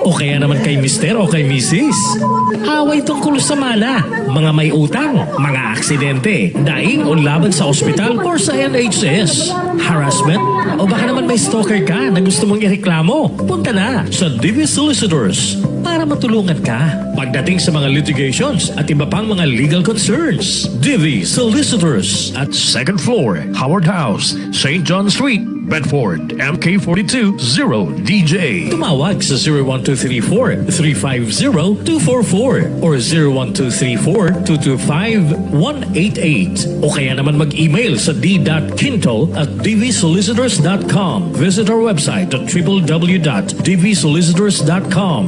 O kaya naman kay Mister o kay Mrs. Away tungkol sa mana, mga may utang, mga aksidente, daing o laban sa ospital or sa NHS, harassment, o baka naman may stalker ka na gusto mong ireklamo. Punta na sa DV Solicitors para matulungan ka pagdating sa mga litigations at iba pang mga legal concerns. DV Solicitors at 2nd floor, Howard House, St. John Street, Bedford, MK42 0DJ. Tumawag sa 01234-350-244 or 01234-225-188 o kaya naman mag-email sa d.quinto@dvsolicitors.com. Visit our website at www.dvsolicitors.com.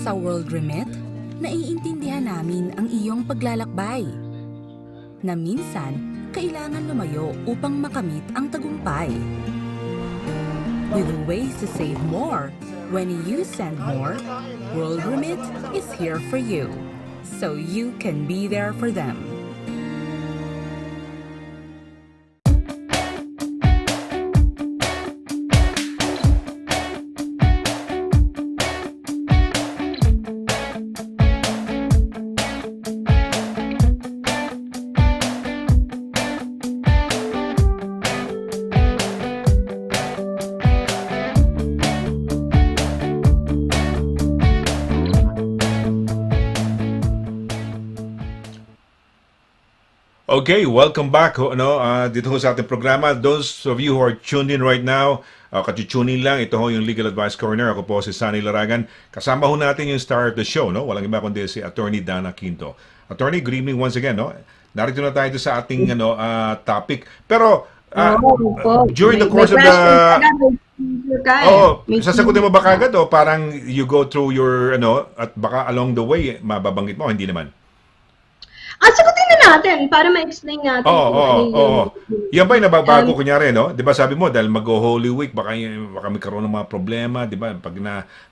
Sa World Remit, naiintindihan namin ang iyong paglalakbay. Na minsan, kailangan lumayo upang makamit ang tagumpay. With ways to save more, when you send more, World Remit is here for you, so you can be there for them. Okay, welcome back dito ho sa ating programa. Those of you who are tuned in right now, kati-tune in lang, ito ho yung Legal Advice Corner. Ako po si SONNY LARAGAN. Kasama ho natin yung star of the show, no? Walang iba kundi si Attorney DANNA Quinto. Attorney, good evening once again, no? Narito na tayo sa ating topic. Pero during the course of the sasagutin mo ba kagad o parang you go through your at baka along the way mababanggit mo, hindi naman? Sagutin na natin para ma-explain natin. Yan ba yung nababago kunyari, no? Di ba sabi mo, dahil mag-Holy Week, baka magkaroon ng mga problema, di ba? Pag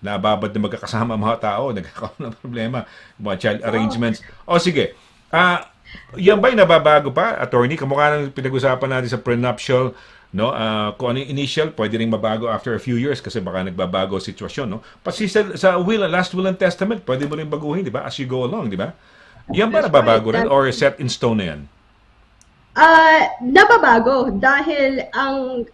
nababad na magkakasama mga tao, nagkakaroon ng problema, mga child arrangements. Sige. Yan ba yung nababago pa, attorney? Kamukha ng pinag-usapan natin sa prenuptial, no? Kung ano yung initial, pwede rin mabago after a few years kasi baka nagbabago sitwasyon, no? Pati sa last will and testament, pwede mo rin baguhin, di ba? As you go along, di ba? Yan ba nababago rin or set in stone na yan? Nababago dahil ang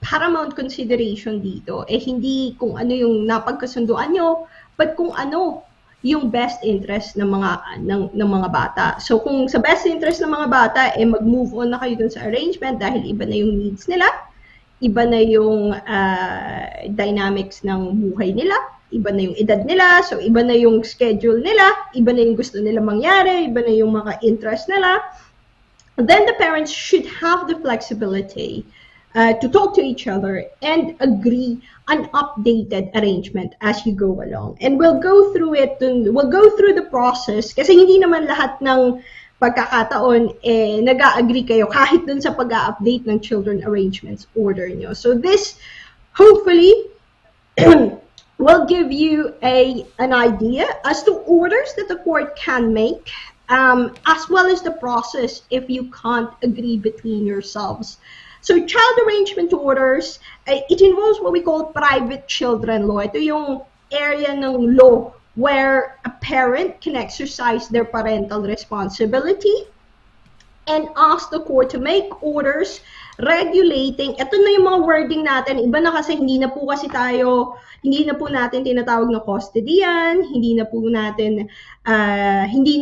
paramount consideration dito hindi kung ano yung napagkasunduan nyo, but kung ano yung best interest ng mga bata. So kung sa best interest ng mga bata mag-move on na kayo dun sa arrangement dahil iba na yung needs nila, iba na yung dynamics ng buhay nila, iba na yung edad nila, so iba na yung schedule nila, iba na yung gusto nila mangyari, iba na yung mga interest nila, then the parents should have the flexibility to talk to each other and agree an updated arrangement as you go along. And we'll go through it, we'll go through the process, kasi hindi naman lahat ng pagkakataon nag-a-agree kayo kahit dun sa pag-a-update ng children arrangements order nyo. So this, hopefully, will give you an idea as to orders that the court can make, as well as the process if you can't agree between yourselves. So child arrangement orders, it involves what we call private children law. Ito yung area ng law where a parent can exercise their parental responsibility and ask the court to make orders regulating, ito na yung mga wording natin, iba na kasi hindi na po natin tinatawag na custody yan, hindi na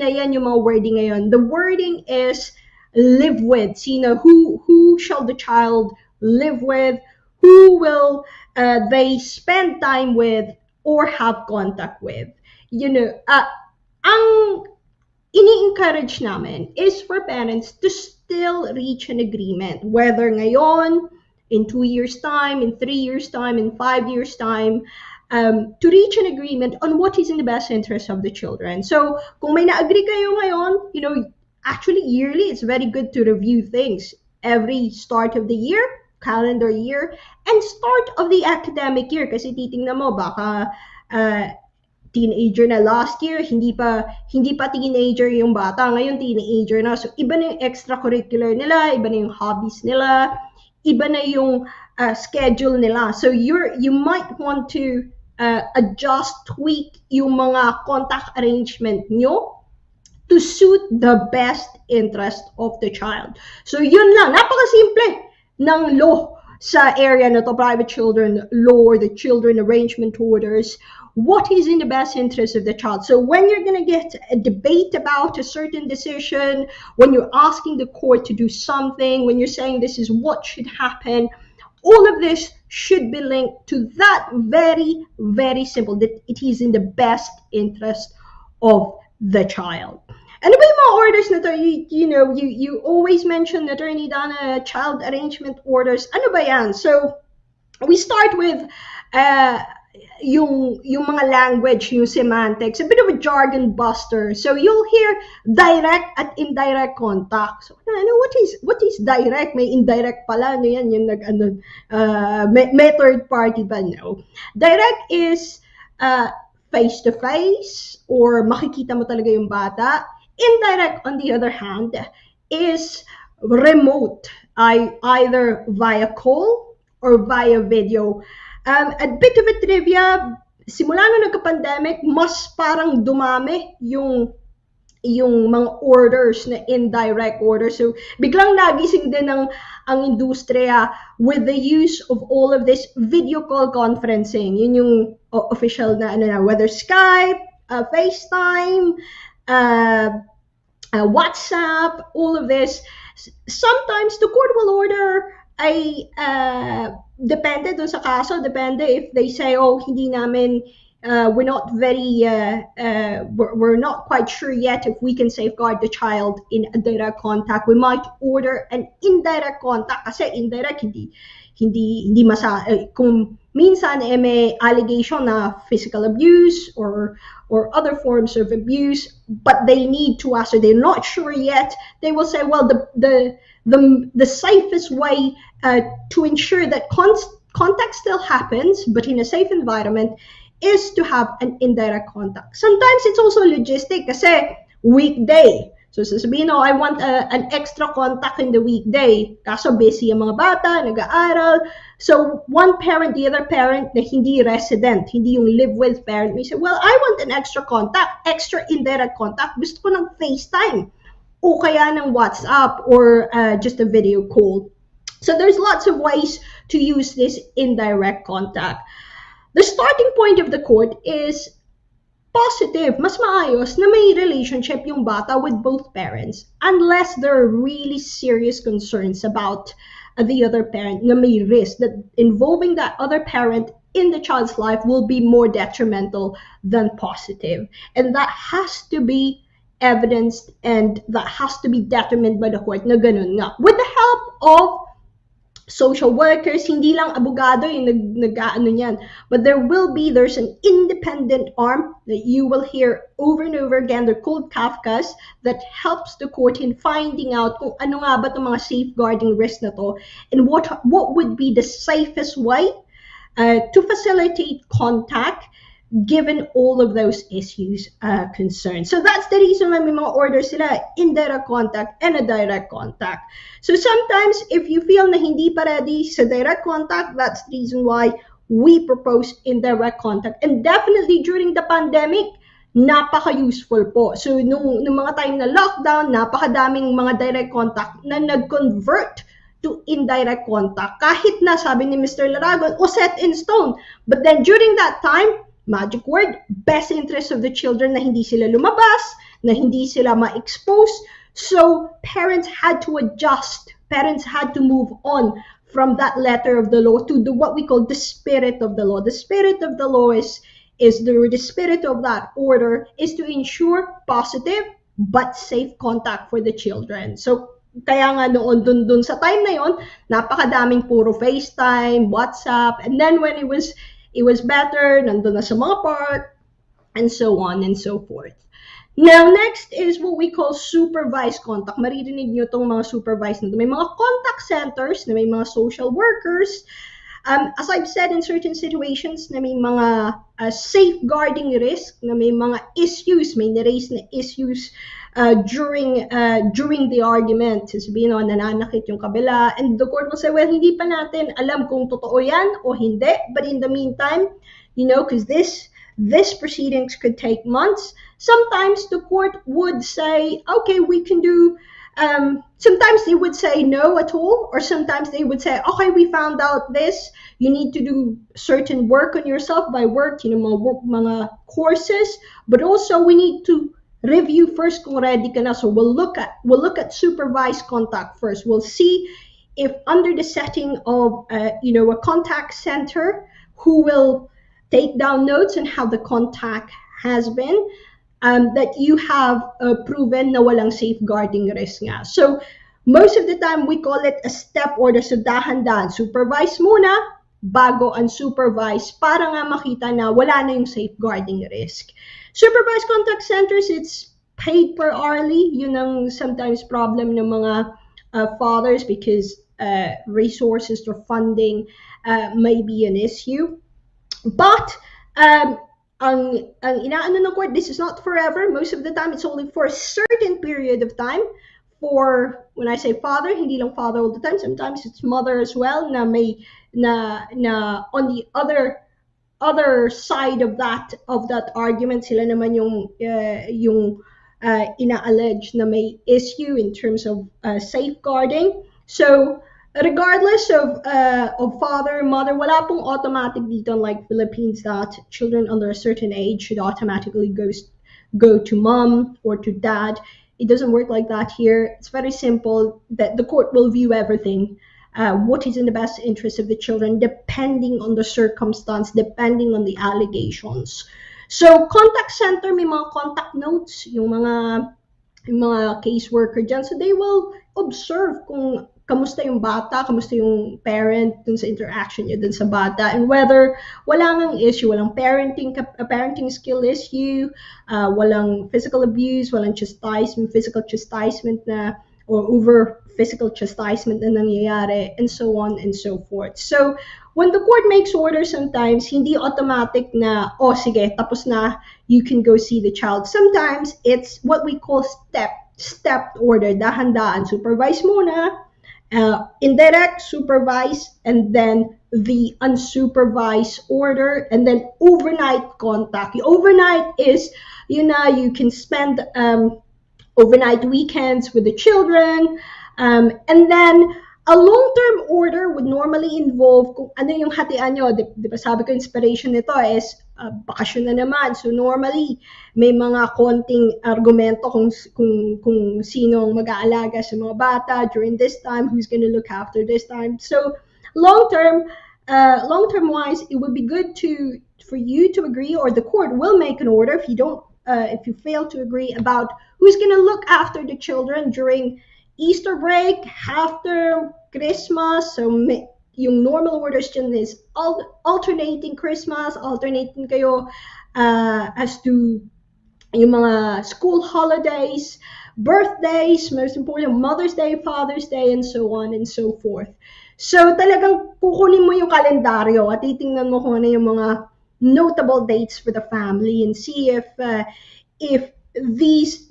yan yung mga wording ngayon. The wording is live with, who shall the child live with, who will they spend time with or have contact with. Ang ini-encourage namin is for parents to still reach an agreement, whether ngayon, in 2 years' time, in 3 years' time, in 5 years' time, to reach an agreement on what is in the best interest of the children. So, kung may na-agree kayo ngayon, actually yearly, it's very good to review things. Every start of the year, calendar year, and start of the academic year. Kasi titingnan mo, baka teenager na. Last year, hindi pa teenager yung bata. Ngayon, teenager na. So, iba na yung extracurricular nila, iba na yung hobbies nila, iba na yung schedule nila. So, you might want to adjust, tweak yung mga contact arrangement nyo to suit the best interest of the child. So, yun lang. Napakasimple ng law sa area na to, private children law or the children arrangement orders. What is in the best interest of the child? So when you're going to get a debate about a certain decision, when you're asking the court to do something, when you're saying this is what should happen, all of this should be linked to that very, very simple, that it is in the best interest of the child. Ano ba yung mga orders na to? You always mention, Attorney Dana, child arrangement orders. Ano ba yan? So, we start with yung mga language, yung semantics, a bit of a jargon buster. So, you'll hear direct at indirect contact. So, what is direct? May indirect pala. Ano yan? Yung may third party ba? No. Direct is face-to-face or makikita mo talaga yung bata. Indirect, on the other hand, is remote, either via call or via video. A bit of a trivia, simula nung nagka-pandemic, mas parang dumami yung mga orders na indirect orders. So, biglang nagising din ang industriya with the use of all of this video call conferencing. Yun yung official na, whether Skype, FaceTime, WhatsApp, all of this. Sometimes the court will order ay depende dun sa kaso, depende if they say, hindi namin, we're not quite sure yet if we can safeguard the child in a direct contact. We might order an indirect contact kasi indirect hindi kung minsan may allegation na physical abuse or other forms of abuse, but they need to ask, or they're not sure yet, they will say, well, the safest way to ensure that contact still happens, but in a safe environment, is to have an indirect contact. Sometimes it's also logistic kasi weekday. So sasabihin, I want an extra contact in the weekday. Kaso busy ang mga bata, nag-aaral. So one parent, the other parent na hindi resident, hindi yung live-with parent, may say, well, I want an extra contact, extra indirect contact. Gusto ko ng FaceTime o kaya ng WhatsApp or just a video call. So there's lots of ways to use this indirect contact. The starting point of the court is positive, mas maayos na may relationship yung bata with both parents unless there are really serious concerns about the other parent na may risk that involving that other parent in the child's life will be more detrimental than positive. And that has to be evidenced and that has to be determined by the court na ganun nga. With the help of social workers, hindi lang abogado yung nag-ano niyan. But there's an independent arm that you will hear over and over again. They're called Kafkas, that helps the court in finding out kung ano nga ba itong mga safeguarding risks na to and what would be the safest way to facilitate contact given all of those issues concerned. So that's the reason why may mga orders sila, indirect contact and a direct contact. So sometimes if you feel na hindi pa ready sa direct contact, that's the reason why we propose indirect contact. And definitely during the pandemic, napaka-useful po. So nung mga time na lockdown, napakadaming mga direct contact na nag-convert to indirect contact. Kahit na sabi ni Mr. Laragan, set in stone. But then during that time, magic word, best interest of the children na hindi sila lumabas, na hindi sila ma-expose. So parents had to adjust. Parents had to move on from that letter of the law to what we call the spirit of the law. The spirit of the law is the spirit of that order is to ensure positive but safe contact for the children. So kaya nga noon dun sa time na yon, napakadaming puro FaceTime, WhatsApp, and then when it was better, nandun na sa mga park, and so on and so forth. Now, next is what we call supervised contact. Maririnig nyo itong mga supervised na ito. May mga contact centers na may mga social workers as I've said, in certain situations na may mga safeguarding risk, na may mga issues, may na-raise na issues during the argument. Sasabihin, nananakit yung kabila, and the court will say, well, hindi pa natin alam kung totoo yan o hindi, but in the meantime, because this proceedings could take months, sometimes the court would say, okay, we can do, sometimes they would say no at all, or sometimes they would say, okay, we found out this, you need to do certain work on yourself by work, mga courses, but also we need to review first kung ready ka na. So we'll look at supervised contact first. We'll see if under the setting of a contact center who will take down notes on how the contact has been, that you have proven na walang safeguarding risk nga. So most of the time we call it a step order. So dahan-dahan, supervise muna bago unsupervised para nga makita na wala na yung safeguarding risk. Supervised contact centers, it's paid per hourly. Yun ang sometimes problem ng mga fathers because resources or funding may be an issue. But ang inaano ng court, this is not forever. Most of the time, it's only for a certain period of time. For, when I say father, hindi lang father all the time. Sometimes it's mother as well na may na on the other side of that argument, sila naman yung ina-allege na may issue in terms of safeguarding. So regardless of father, mother, wala pong automatic dito, unlike Philippines, that children under a certain age should automatically go to mom or to dad. It doesn't work like that here. It's very simple, that the court will view everything, what is in the best interest of the children, depending on the circumstance, depending on the allegations. So contact center, may mga contact notes, yung mga caseworker dyan. So they will observe kung kamusta yung bata, kamusta yung parent dun sa interaction niya dun sa bata, and whether wala ngang issue, walang parenting skill issue, walang physical abuse, walang physical chastisement na, or over physical chastisement na nangyayari, and so on and so forth. So when the court makes orders, sometimes hindi automatic na, oh sige, tapos na, you can go see the child. Sometimes it's what we call stepped order, dahan-dahan, supervise muna, indirect, supervise, and then the unsupervised order, and then overnight contact. The overnight is, you can spend overnight weekends with the children, and then a long-term order would normally involve kung ano yung hatian nyo. Di ba sabi ko, inspiration nito is bakasyon na naman. So normally, may mga konting argumento kung sino ang mag-aalaga sa mga bata during this time, who's gonna look after this time. So long-term wise, it would be good for you to agree, or the court will make an order if you fail to agree about who's gonna look after the children during Easter break, after Christmas. So yung normal orders dyan is alternating Christmas, alternating kayo as to yung mga school holidays, birthdays, most important, Mother's Day, Father's Day, and so on and so forth. So talagang kukunin mo yung kalendaryo at titingnan mo kung ano yung mga notable dates for the family, and see if these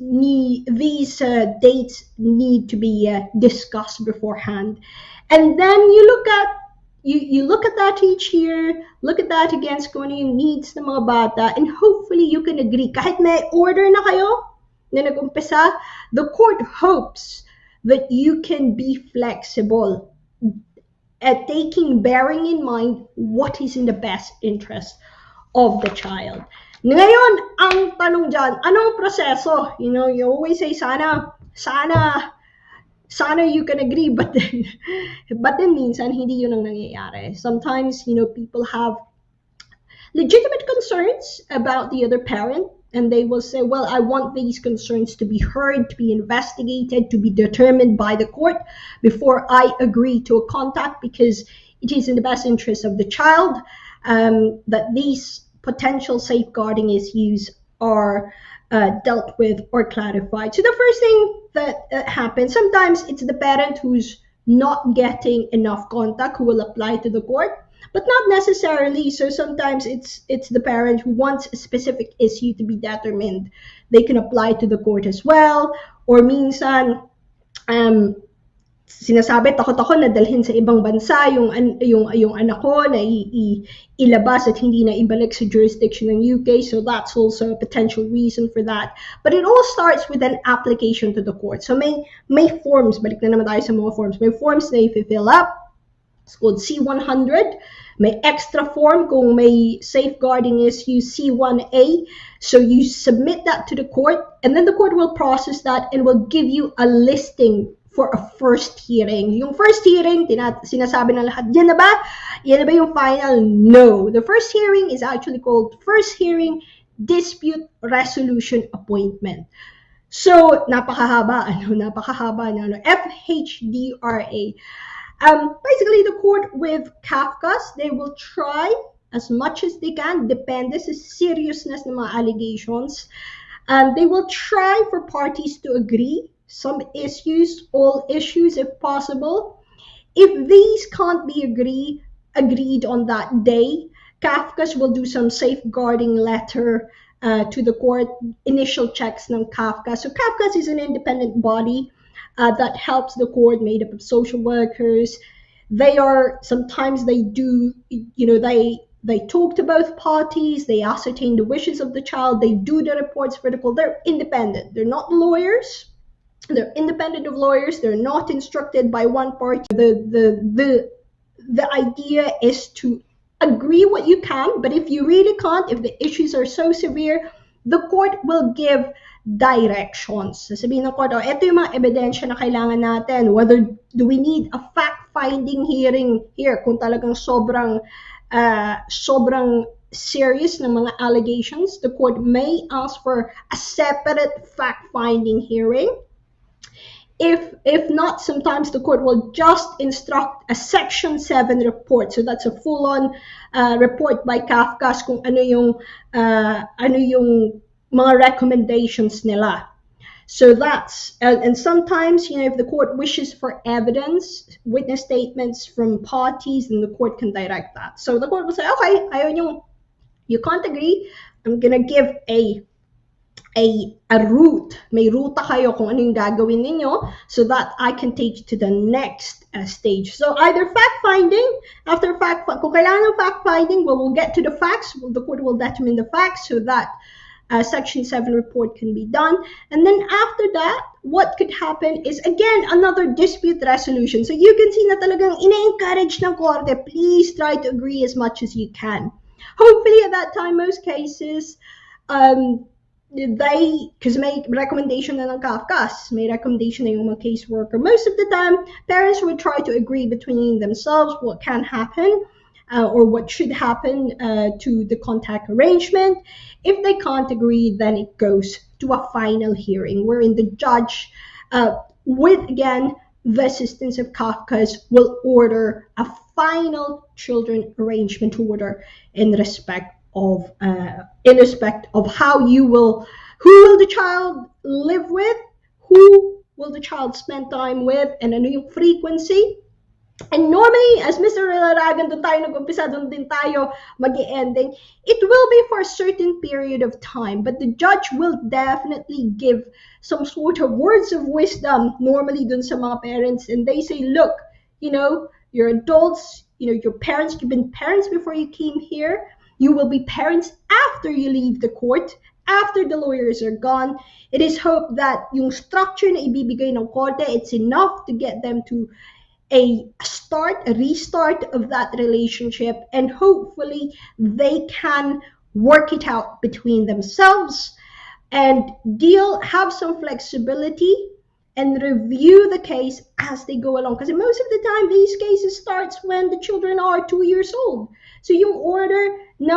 dates need to be discussed beforehand. And then you look at that each year, look at that against kung ano yung needs ng mga bata, and hopefully you can agree. Kahit may order na kayo na nag-umpisa, the court hopes that you can be flexible at bearing in mind what is in the best interest of the child. Ngayon, ang tanong dyan, anong proseso? You always say, sana you can agree, but then minsan hindi yun ang nangyayari. Sometimes, people have legitimate concerns about the other parent, and they will say, well, I want these concerns to be heard, to be investigated, to be determined by the court before I agree to a contact, because it is in the best interest of the child that these potential safeguarding issues are dealt with or clarified. So the first thing that happens, sometimes it's the parent who's not getting enough contact who will apply to the court. but not necessarily. So sometimes it's the parent who wants a specific issue to be determined. They can apply to the court as well, or minsan sinasabi takot ako na dalhin sa ibang bansa yung anak ko na ilabas at hindi na ibalik sa jurisdiction ng UK, so that's also a potential reason for that. But it all starts with an application to the court. So may forms, balik na naman tayo sa mga forms. May forms na i-fill up. It's called C100. May extra form kung may safeguarding issue, C1A. So you submit that to the court, and then the court will process that and will give you a listing for a first hearing. Yung first hearing, sinasabi ng lahat, yan na ba? Yan na ba yung final? No. The first hearing is actually called First Hearing Dispute Resolution Appointment. So, napakahaba, FHDRA. Basically, the court with Kafka's, they will try as much as they can, depende sa seriousness ng mga allegations. They will try for parties to agree, some issues, all issues if possible. If these can't be agreed on that day, Kafka's will do some safeguarding letter to the court, initial checks ng Kafka. So Kafka's is an independent body that helps the court, made up of social workers. Sometimes they do, they talk to both parties, they ascertain the wishes of the child, they do the reports for the court. They're independent. They're not lawyers. They're independent of lawyers. They're not instructed by one party. The idea is to agree what you can, but if you really can't, if the issues are so severe, the court will give directions. Sasabihin ng court, ito yung mga ebidensya na kailangan natin. Whether do we need a fact-finding hearing here kung talagang sobrang serious ng mga allegations, the court may ask for a separate fact-finding hearing. If not, sometimes the court will just instruct a Section 7 report. So that's a full-on report by Kafka's kung ano yung mga recommendations nila. So that's, and sometimes, if the court wishes for evidence, witness statements from parties, then the court can direct that. So the court will say, okay, you can't agree, I'm gonna give a route. May ruta kayo kung ano yung gagawin ninyo so that I can take you to the next stage. So either fact-finding, kung kailangan ng fact-finding, we'll get to the facts. The court will determine the facts so that Section 7 report can be done. And then after that, what could happen is, again, another dispute resolution. So you can see na talagang ina-encourage ng korte, please try to agree as much as you can. Hopefully at that time, most cases, because may recommendation na ng Kafka's, may recommendation na yung mga caseworker. Most of the time, parents would try to agree between themselves what can happen or what should happen to the contact arrangement. If they can't agree, then it goes to a final hearing wherein the judge, with, again, the assistance of Kafka's, will order a final children arrangement order in respect of how who will the child live with, who will the child spend time with, and ano yung frequency. And normally, as Mr. LARAGAN, doon tayo nag-umpisa, doon din tayo mag-ending. It will be for a certain period of time, but the judge will definitely give some sort of words of wisdom, normally doon sa mga parents, and they say, look, you're adults, your parents, you've been parents before you came here. You will be parents after you leave the court, after the lawyers are gone. It is hoped that yung structure na ibibigay ng korte, it's enough to get them to a restart of that relationship, and hopefully they can work it out between themselves and have some flexibility and review the case as they go along. Because most of the time, these cases starts when the children are 2 years old. So yung order na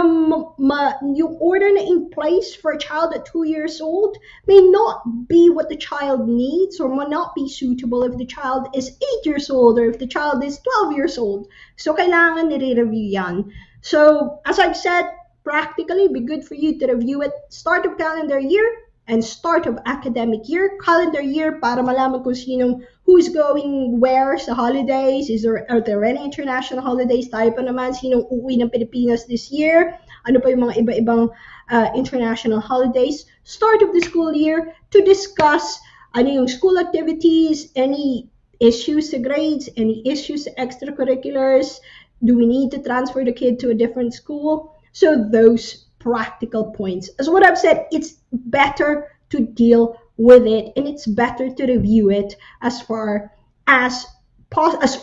in place for a child at 2 years old may not be what the child needs or may not be suitable if the child is 8 years old or if the child is 12 years old. So kailangan nire-review yan. So as I've said, practically, it'd be good for you to review it start of calendar year and start of academic year, calendar year, para malaman kung who's going where sa holidays, are there any international holidays, tayo pa naman, sinong uuwi ng Pilipinas this year, ano pa yung mga iba-ibang international holidays, start of the school year, to discuss ano yung school activities, any issues sa grades, any issues sa extracurriculars, do we need to transfer the kid to a different school? So those practical points. As what I've said, it's better to deal with it, and it's better to review it as far as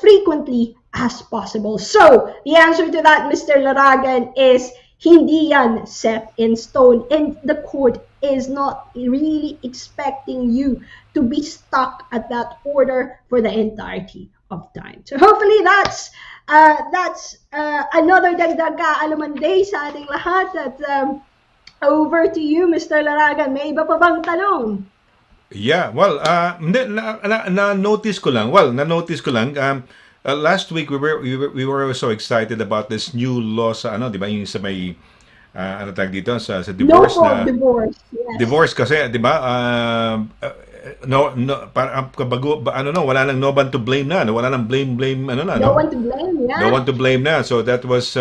frequently as possible. So the answer to that, Mr. Laragan, is hindi yan set in stone, and the court is not really expecting you to be stuck at that order for the entirety of time. So hopefully that's another dagdag kaalaman day sa ating lahat. At over to you, Mr. Laragan. May iba pa bang tanong? Yeah, well, na-notice ko lang. Last week we were so excited about this new law sa di ba, yung sa may ano tag dito sa divorce divorce. Yes. Divorce kasi, di ba? Wala nang no one to blame na. Wala nang blame No one to blame, yeah. No one to blame na. So that was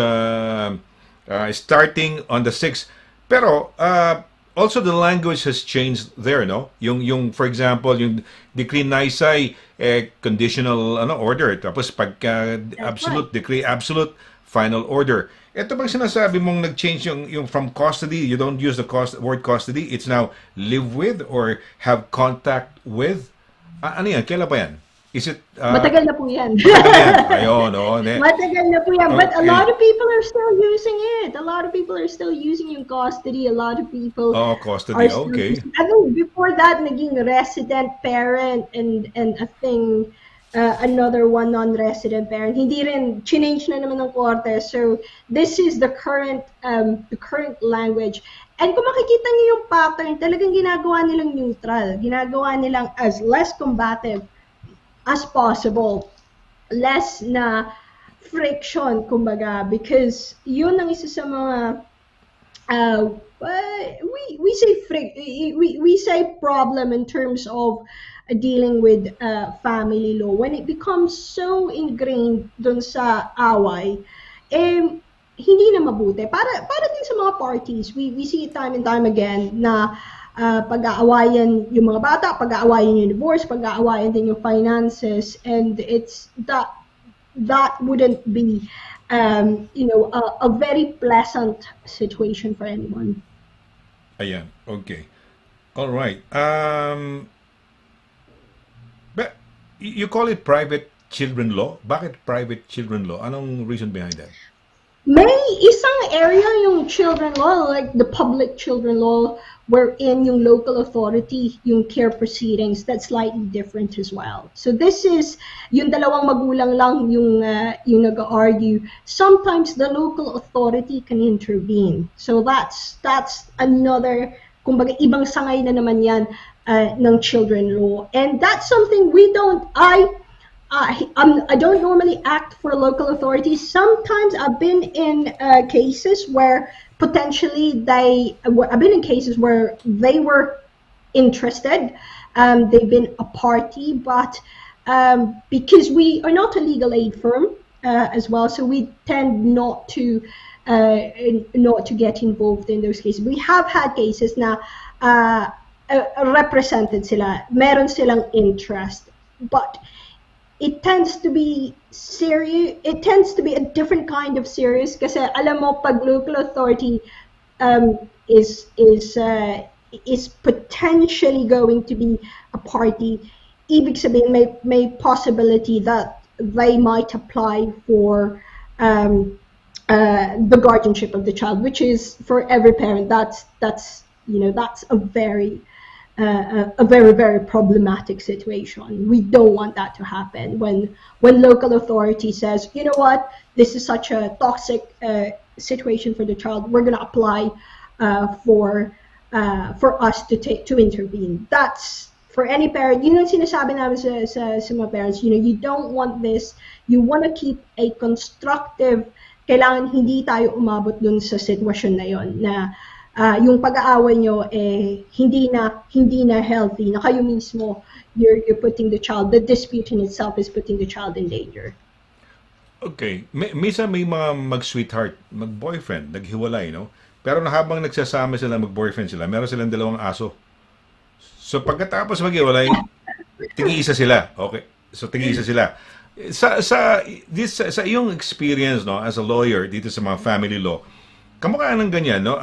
starting on the 6th. Pero also the language has changed there, no? Yung for example, yung decree naisay conditional order, tapos pagka absolute decree, absolute final order. Ito bang sinasabi mong nag-change yung from custody, you don't use the word custody, it's now live with or have contact with? Ano yan? Kailan pa yan? Is it... Matagal na po yan. Matagal yan. Ayun, no? Matagal na po yan. Okay. But a lot of people are still using it. A lot of people are still using yung custody. A lot of people custody, okay. I think before that, naging resident parent and a thing, another one non-resident parent. Hindi rin, change na naman ng korte. So this is the current language. And kung makikita niyo yung pattern, talagang ginagawa nilang neutral. Ginagawa nilang as less combative as possible. Less na friction, kumbaga, because yun ang isa sa mga we say problem in terms of dealing with family law. When it becomes so ingrained dun sa away, hindi na mabuti. Para din sa mga parties, we see it time and time again na pag-aawayan yung mga bata, pag-aawayan yung divorce, pag-aawayan din yung finances, and it's that wouldn't be a very pleasant situation for anyone. Ayan, okay. All right. But you call it private children law? Bakit private children law? Anong reason behind that? May isang area yung children law, like the public children law, wherein yung local authority, yung care proceedings, that's slightly different as well. So this is, yung dalawang magulang lang yung nag-argue. Sometimes the local authority can intervene. So that's another, kumbaga, ibang sangay na naman yan ng children law. And that's something I don't normally act for local authorities. Sometimes I've been in cases where potentially I've been in cases where they were interested. They've been a party, but because we are not a legal aid firm as well, so we tend not to get involved in those cases. We have had cases na represented sila, meron silang interest, but it tends to be serious. It tends to be a different kind of serious kasi alam mo pag local authority is potentially going to be a party, ibig sabihin may possibility that they might apply for the guardianship of the child, which is for every parent that's a very very problematic situation. We don't want that to happen when local authority says, you know what, this is such a toxic situation for the child, we're going to apply for us to intervene. That's for any parent. Yun ang sinasabi namin sa mga parents, you don't want this, you want to keep a constructive, kailangan hindi tayo umabot dun sa sitwasyon na yon na yung pag-aaway nyo hindi na healthy, na kayo mismo you're putting the dispute in itself is putting the child in danger. Okay. Minsan may mga mag-sweetheart, mag-boyfriend, naghiwalay, no? Pero habang nagsasama sila, mag-boyfriend sila, meron silang dalawang aso. So pagkatapos maghiwalay, tig-iisa sila. Okay. So tig-iisa sila. Sa iyong experience, no, as a lawyer dito sa mga family law, kamukha ng ganyan, no?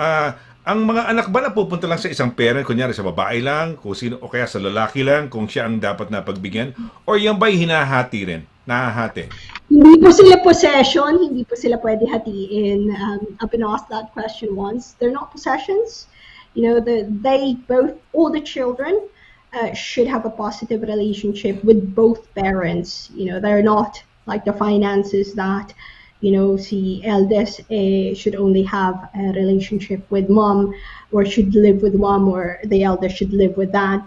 Ang mga anak ba napupunta lang sa isang parent, kunyari sa babae lang, kung sino, o kaya sa lalaki lang, kung siya ang dapat na pagbigyan? O yan ba'y hinahati rin? Nahahati? Hindi po sila possession, hindi po sila pwede hatiin. I've been asked that question once. They're not possessions. You know, all the children should have a positive relationship with both parents. You know, they're not like the finances that, you know, the eldest should only have a relationship with mom, or should live with mom, or the eldest should live with dad.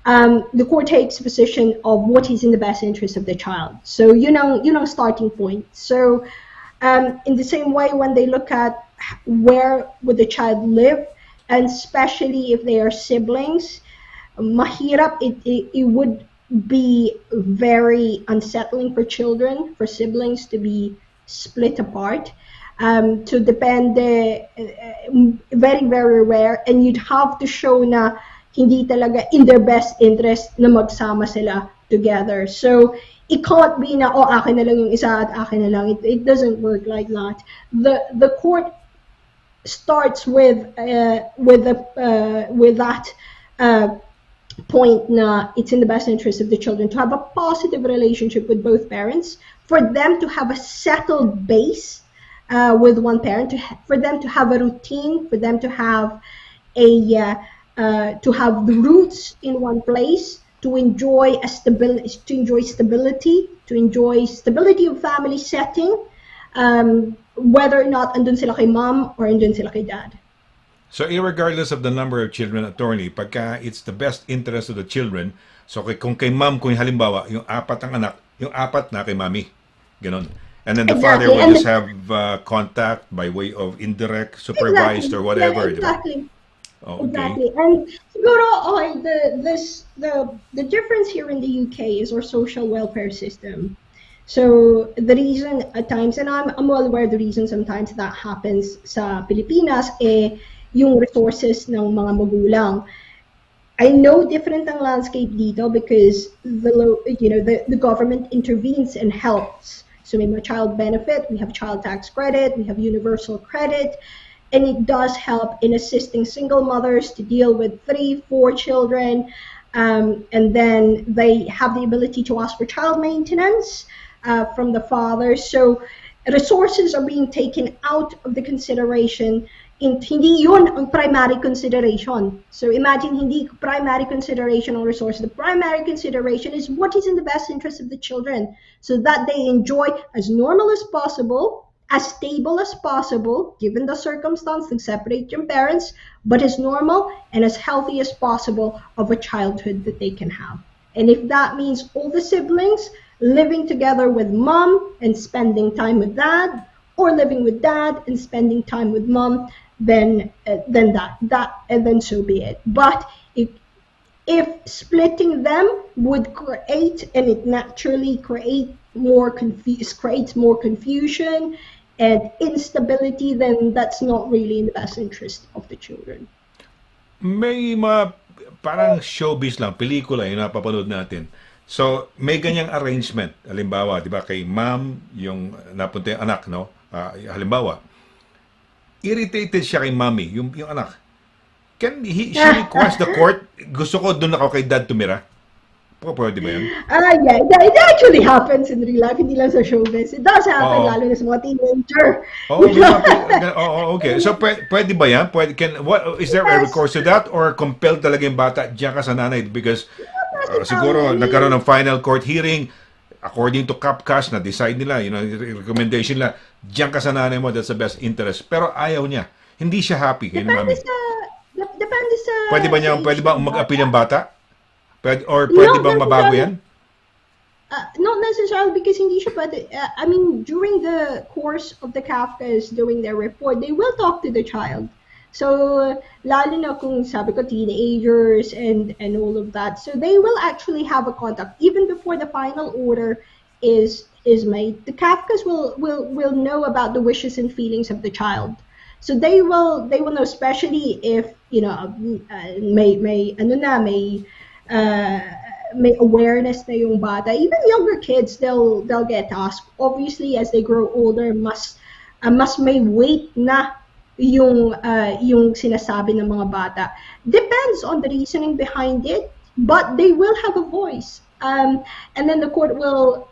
The court takes a position of what is in the best interest of the child. So, you know, starting point. So, in the same way, when they look at where would the child live, and especially if they are siblings, mahirap, it would be very unsettling for children, for siblings to be split apart. To depend, very, very rare, and you'd have to show na hindi talaga in their best interest na magsama sila together. So it can't be na, akin na lang yung isa at akin na lang. It doesn't work like that. The court starts with that point na it's in the best interest of the children to have a positive relationship with both parents, for them to have a settled base with one parent, for them to have a routine, for them to have to have the roots in one place, to enjoy stability of family setting, whether or not andun sila kay mom or andun sila kay dad. So, irregardless of the number of children, attorney, pagka it's the best interest of the children, so kung kay mom, kung halimbawa, yung apat ang anak, yung apat na kay mami. Ganon. And then the Exactly. father will just have contact by way of indirect, supervised, or whatever. Yeah, exactly. Oh, okay. Exactly. And siguro, the difference here in the UK is our social welfare system. So the reason at times, and I'm well aware the reason sometimes that happens sa Pilipinas, yung resources ng mga magulang. I know different ang landscape dito because the government intervenes and helps. So may mga child benefit, we have child tax credit, we have universal credit, and it does help in assisting single mothers to deal with 3-4 children, and then they have the ability to ask for child maintenance from the father. So resources are being taken out of the consideration. Hindi yun ang primary consideration. So imagine hindi primary consideration on resources. The primary consideration is what is in the best interest of the children, so that they enjoy as normal as possible, as stable as possible, given the circumstance to separate your parents, but as normal and as healthy as possible of a childhood that they can have. And if that means all the siblings living together with mom and spending time with dad, or living with dad and spending time with mom, then so be it. But if splitting them would create, and it naturally creates more confusion and instability, then that's not really in the best interest of the children. May parang showbiz lang, pelikula yung napapanood natin. So, may ganyang arrangement. Halimbawa, di ba, kay ma'am, yung napunta yung anak, no? Halimbawa, irritated siya kay mommy, yung anak. She request the court, gusto ko doon ako kay dad tumira? Pwede ba yun? Yeah, it actually happens in real life, hindi lang sa showbiz. It does happen, lalo na sa mga teenager. Okay. So, pwede ba yan? Is there a recourse to that? Or compelled talaga yung bata, diyan ka sa nanay? Because siguro nagkaroon ng final court hearing, according to Capcas, na decide nila, recommendation nila, diyan ka sa nanay mo, that's the best interest. Pero ayaw niya. Hindi siya happy kay mami. Depende sa... Pwede ba mag-appeal yung bata? Pwede bang mabago yan? Not necessarily, because hindi siya pwede. I mean, during the course of the Kafkas doing their report, they will talk to the child. So, lalo na kung sabi ko teenagers and all of that. So they will actually have a contact even before the final order is made. The Kafkas will know about the wishes and feelings of the child. So they will know, especially if may awareness na yung bata. Even younger kids, they'll get asked. Obviously, as they grow older, mas may weight na yung sinasabi ng mga bata. Depends on the reasoning behind it, but they will have a voice. And then the court will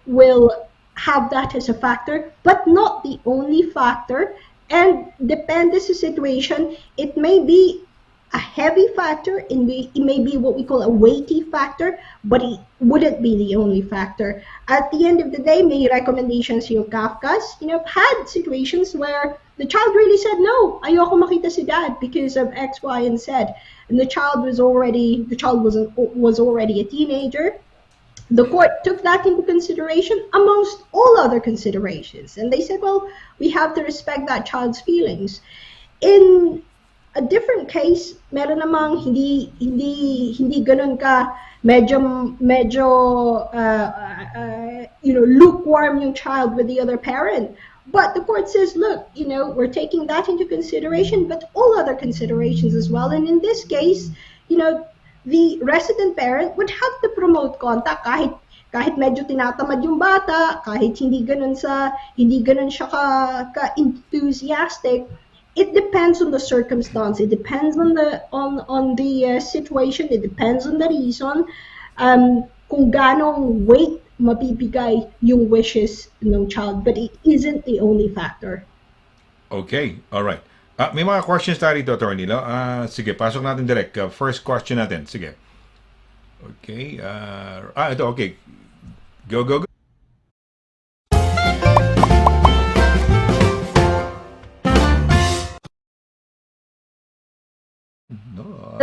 have that as a factor, but not the only factor. And depende sa situation, it may be a heavy factor, it may be what we call a weighty factor, but it wouldn't be the only factor. At the end of the day, may recommendations yung Kafkas. I've had situations where the child really said, no, ayoko makita si dad because of X, Y, and Z. And the child was already a teenager. The court took that into consideration amongst all other considerations. And they said, well, we have to respect that child's feelings. In a different case, meron namang hindi ganun ka medyo lukewarm yung child with the other parent. But the court says, look, we're taking that into consideration, but all other considerations as well. And in this case, the resident parent would have to promote contact kahit medyo tinatamad yung bata, kahit hindi ganun siya ka-enthusiastic. It depends on the circumstance. It depends on the situation. It depends on the reason. Kung ganong weight mabibigay yung wishes ng child, but it isn't the only factor. Okay, all right. May mga questions tayo dito, Attorney. No? Sige, pasok natin direct. First question natin. Sige. Okay. Ito, okay. Go.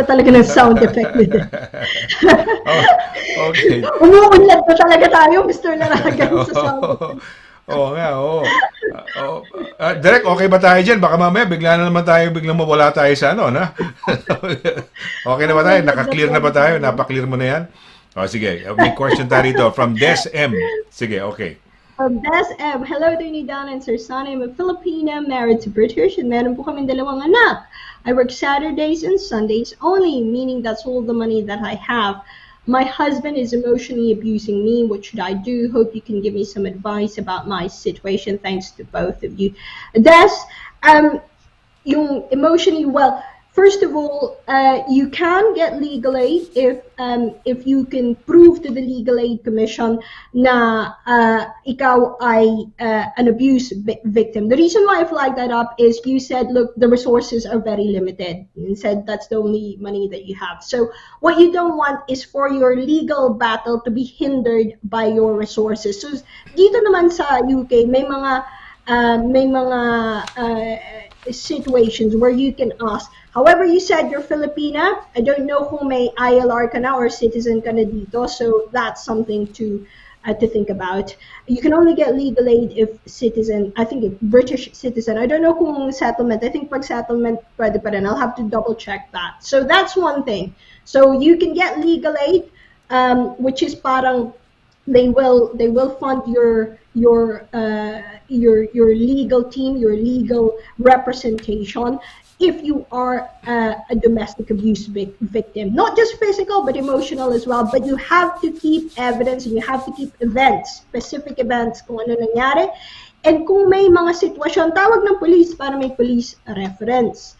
Talaga ng sound effect nito. Okay. Umuunlad pa talaga tayo, Mr. Laragan, sa sound effect. Oo nga, oo. Direk, okay ba tayo dyan? Baka mamaya biglang mawala tayo sa na? Okay na ba tayo? Naka-clear na ba tayo? Napa-clear mo na yan? Sige. May question tayo rito from Des M. Sige, okay. Des M. Hello, Attorney Donna and Sir Sonny. I'm a Filipina, married to British, and meron po kaming dalawang anak. I work Saturdays and Sundays only, meaning that's all the money that I have. My husband is emotionally abusing me. What should I do? Hope you can give me some advice about my situation. Thanks to both of you. Des, yung emotionally, well, first of all, you can get legal aid if you can prove to the Legal Aid Commission na ikaw ay an abuse victim. The reason why I flagged that up is you said, look, the resources are very limited, and said that's the only money that you have. So what you don't want is for your legal battle to be hindered by your resources. So dito naman sa UK, may mga situations where you can ask. However, you said you're Filipina. I don't know kung may ILR ka na or citizen ka na dito, so that's something to think about. You can only get legal aid if citizen, I think if British citizen. I don't know kung settlement. I think pag settlement, pwede pa rin. I'll have to double check that. So that's one thing. So you can get legal aid, which is parang they will fund your legal team, your legal representation if you are a domestic abuse victim. Not just physical, but emotional as well. But you have to keep evidence and you have to keep events, specific events kung ano nangyari. And kung may mga sitwasyon, tawag ng police para may police reference.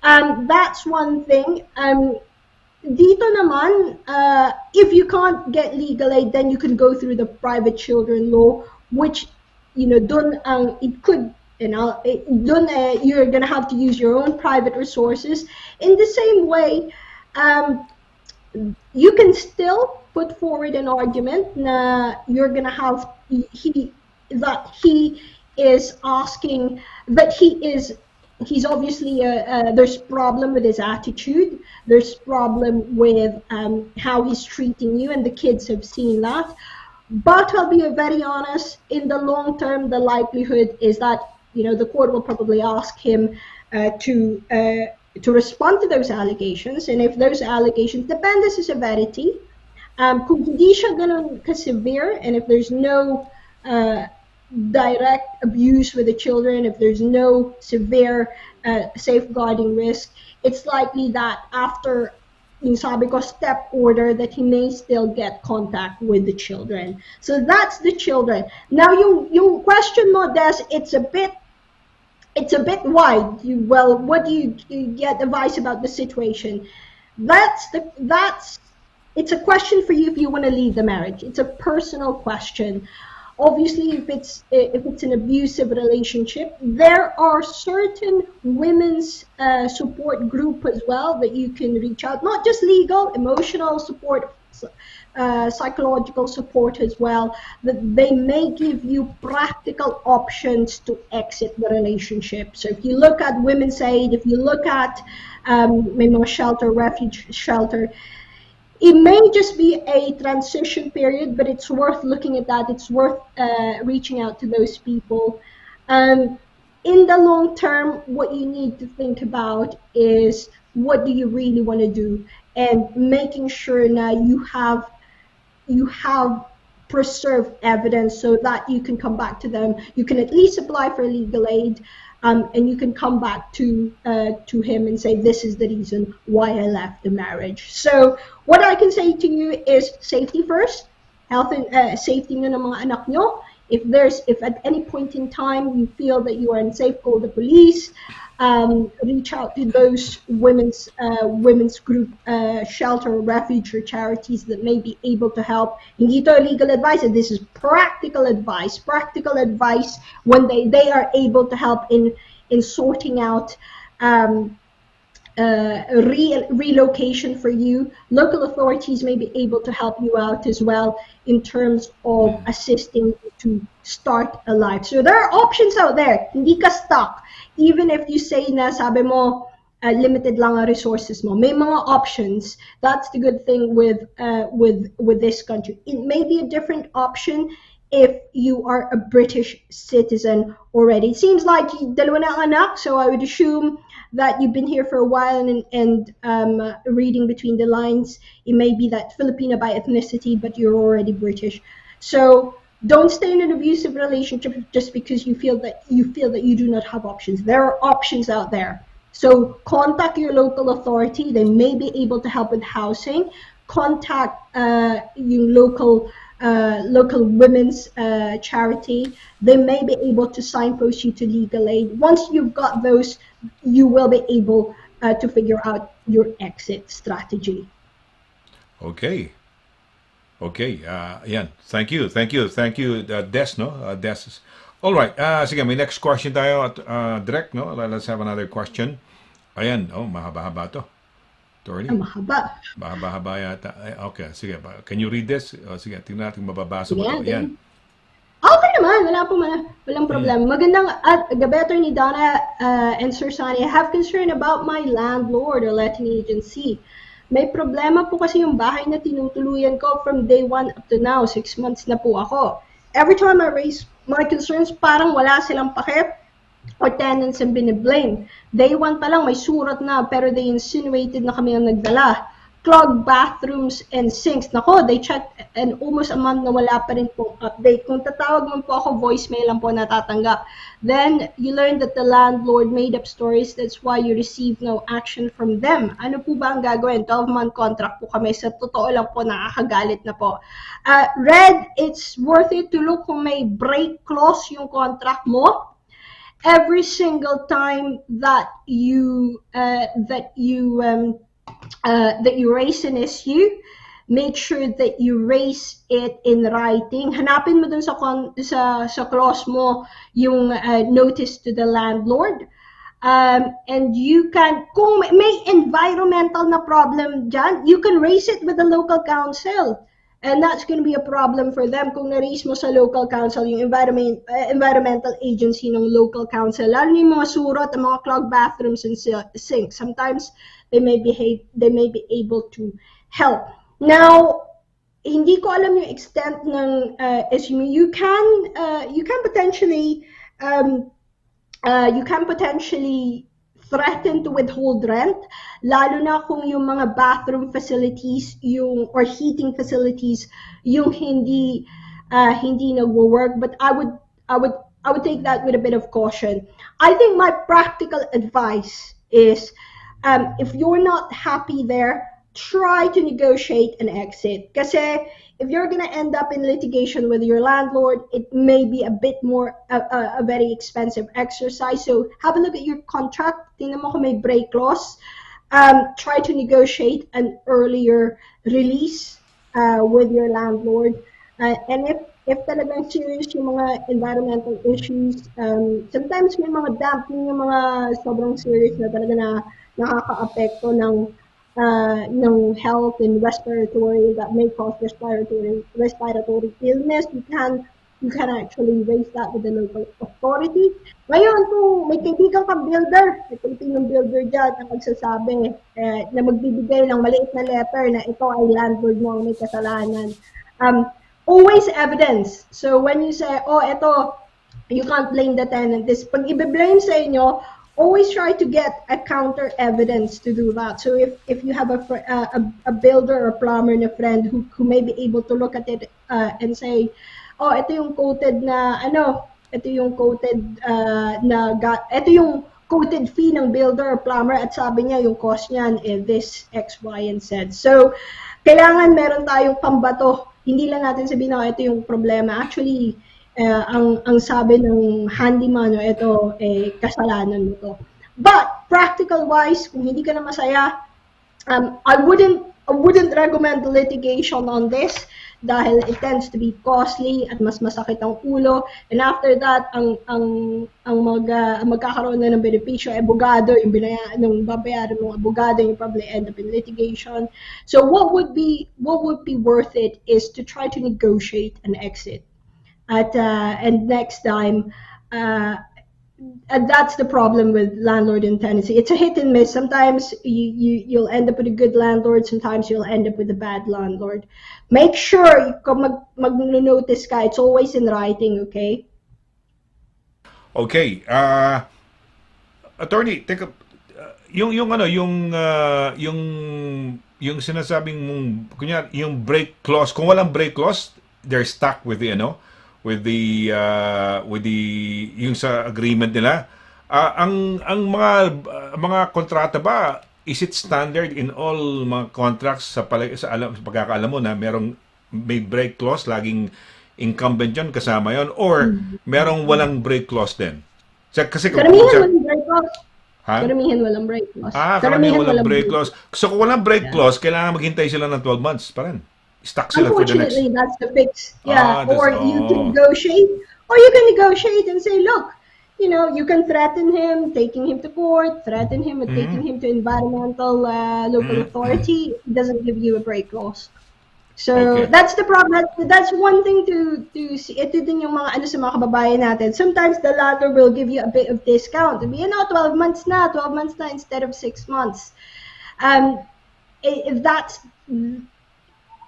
That's one thing. Dito naman, if you can't get legal aid, then you can go through the private children law, which, dun ang it could, you're gonna have to use your own private resources. In the same way, you can still put forward an argument na you're gonna have he is asking that he's obviously there's problem with his attitude, there's problem with how he's treating you, and the kids have seen that. But I'll be very honest, in the long term, the likelihood is that the court will probably ask him to to respond to those allegations, and if those allegations, depende sa severity, kung hindi siya ganun ka-severe, and if there's no direct abuse with the children, if there's no severe safeguarding risk, it's likely that after yung sabi ko step order that he may still get contact with the children. So that's the children. Now yung question mo, Des, it's a bit wide. Well, what do you get advice about the situation? It's a question for you if you want to leave the marriage. It's a personal question. Obviously, if it's an abusive relationship, there are certain women's support group as well that you can reach out. Not just legal, emotional support, psychological support as well. That they may give you practical options to exit the relationship. So if you look at Women's Aid, if you look at shelter, refuge shelter. It may just be a transition period, but it's worth looking at that. It's worth reaching out to those people. In the long term, what you need to think about is what do you really want to do, and making sure now you have preserved evidence so that you can come back to them. You can at least apply for legal aid. And you can come back to him and say, this is the reason why I left the marriage. So what I can say to you is safety first, health and safety ng mga anak nyo. If at any point in time you feel that you are unsafe, call the police. Reach out to those women's group, shelter, refuge, or charities that may be able to help. Hindi to legal advice, and this is practical advice. Practical advice when they are able to help in sorting out relocation for you. Local authorities may be able to help you out as well in terms of assisting you to start a life. So there are options out there. Hindi ka stuck. Even if you say na sabi mo limited lang ang resources mo, may mga options. That's the good thing with this country. It may be a different option if you are a British citizen already. It seems like dalawa na ang anak, so I would assume that you've been here for a while, and reading between the lines, it may be that Filipino by ethnicity, but you're already British. So don't stay in an abusive relationship just because you feel that you do not have options. There are options out there. So contact your local authority. They may be able to help with housing. Contact your local women's charity. They may be able to signpost you to legal aid. Once you've got those, you will be able to figure out your exit strategy. Okay. Yan. Thank you, Des, no? Des. All right. Sige, may next question tayo at direct, no? Let's have another question. Ayan, mahaba-haba to. Attorney? Mahaba. Mahaba yata. Okay, sige. Can you read this? Sige, tingnan natin mababasa mo to. Ayan. Okay naman, walang problem. Magandang gabi, Attorney Donna and Sir Sonny. I have concern about my landlord or letting agency. May problema po kasi yung bahay na tinutuluyan ko from day 1 up to now. 6 months na po ako. Every time I raise my concerns, parang wala silang pakip or tenants ang biniblame. Day 1 pa lang may surat na, pero they insinuated na kami ang nagdala. Clogged bathrooms and sinks. Nako, they checked and almost a month na wala pa rin pong update. Kung tatawag mo po ako, voicemail lang po natatanggap. Then, you learn that the landlord made up stories. That's why you received no action from them. Ano po ba ang gagawin? 12-month contract po kami. Sa totoo lang po, nakakagalit na po. Red, it's worth it to look kung may break clause yung contract mo. Every single time that you raise an issue, make sure that you raise it in writing. Hanapin mo dun sa clause mo yung notice to the landlord. And you can, kung may environmental na problem dyan, you can raise it with the local council. And that's going to be a problem for them kung na-raise mo sa local council, yung environmental agency ng local council. Lalo na yung mga surot, ang mga clogged bathrooms and sinks. Sometimes they may be able to help. Now, hindi ko alam yung extent ng issue. You can potentially threaten to withhold rent, lalo na kung yung mga bathroom facilities or heating facilities yung hindi nagwo-work. But I would take that with a bit of caution. I think my practical advice is, if you're not happy there, try to negotiate an exit. Kasi if you're gonna end up in litigation with your landlord, it may be a bit more a very expensive exercise. So have a look at your contract. Tingnan mo kung may break clause. Try to negotiate an earlier release with your landlord. And if talagang serious yung mga environmental issues, sometimes may mga damp, yung mga sobrang serious na talaga na nakaka-apekto ng health and respiratory, that may cause respiratory illness. You can actually raise that with the local authority. Ngayon, kung may kaibigan kang builder, may Filipinong builder dyan na magsasabi na magbibigay ng maliit na letter na ito ay landlord mo ang may kasalanan. Always evidence. So when you say, oh, ito, you can't blame the tenant. This, pag i-blame sa inyo, always try to get a counter evidence to do that. So if you have a builder or plumber na friend who may be able to look at it and say, oh, ito yung coated na ito yung coated ito yung coated fee ng builder or plumber at sabi niya yung cost niyan this X, Y, and Z. So kailangan meron tayong pambato. Hindi lang natin sabihin na ito yung problema. Actually, ang sabi ng handyman, ito, kasalanan mo to. But, practical-wise, kung hindi ka na masaya, I wouldn't recommend litigation on this dahil it tends to be costly at mas masakit ang ulo. And after that, ang magkakaroon na ng benepisyo ay abogado, yung babayaran ng abogado, you probably end up in litigation. So what would be worth it is to try to negotiate an exit. And next time, and that's the problem with landlord and tenancy. It's a hit and miss. Sometimes you'll end up with a good landlord. Sometimes you'll end up with a bad landlord. Make sure kung mag-notice ka, it's always in writing, okay? Okay. Attorney, teka, yung sinasabing mong kunya yung break clause, kung walang break clause, they're stuck with the with the yung sa agreement nila. Ang mga kontrata ba, is it standard in all mga contracts sa pagkakaalam mo na may break clause, laging incumbent yun, kasama yon, or merong walang break clause din? Kasi karamihan walang break clause. Ha? Karamihan walang break clause. Karamihan walang break clause. So kung walang break clause, kailangan maghintay sila ng 12 months pa rin. Stuck sila for the next... Unfortunately, that's the fix. Yeah, or you can negotiate and say, look, you can threaten him, taking him to court, threaten him and taking him to environmental local authority. It doesn't give you a break clause. So that's the problem. That's one thing to see. Ito din yung mga sa mga kababayan natin. Sometimes the landlord will give you a bit of discount. 12 months na instead of 6 months. If that's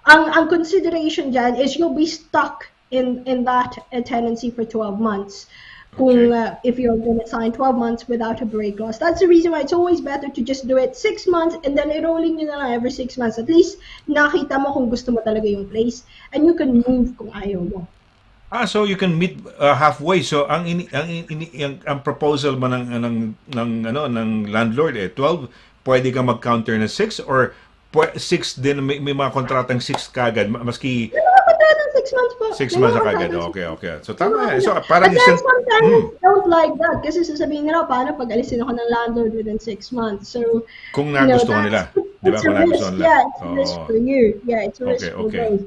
ang consideration dyan is you'll be stuck in that tenancy for 12 months. Kung if you're going to sign 12 months without a break clause. That's the reason why it's always better to just do it 6 months and then enrolling nyo na lang every 6 months. At least nakita mo kung gusto mo talaga yung place and you can move kung ayaw mo. So you can meet halfway. So ang proposal mo ng landlord 12, pwede ka mag-counter na 6 or 6 din, may mga kontratang 6 kagad, maski... May mga kontratang 6 months po. 6 months na kagad, okay. So tama So parang sometimes don't like that kasi sasabihin nila, paano pag alisin ako ng landlord within 6 months? So, kung nagustuhan nila. Di ba? Kung nagustuhan nila. Yeah, it's a risk for you. Yeah, it's a risk for both.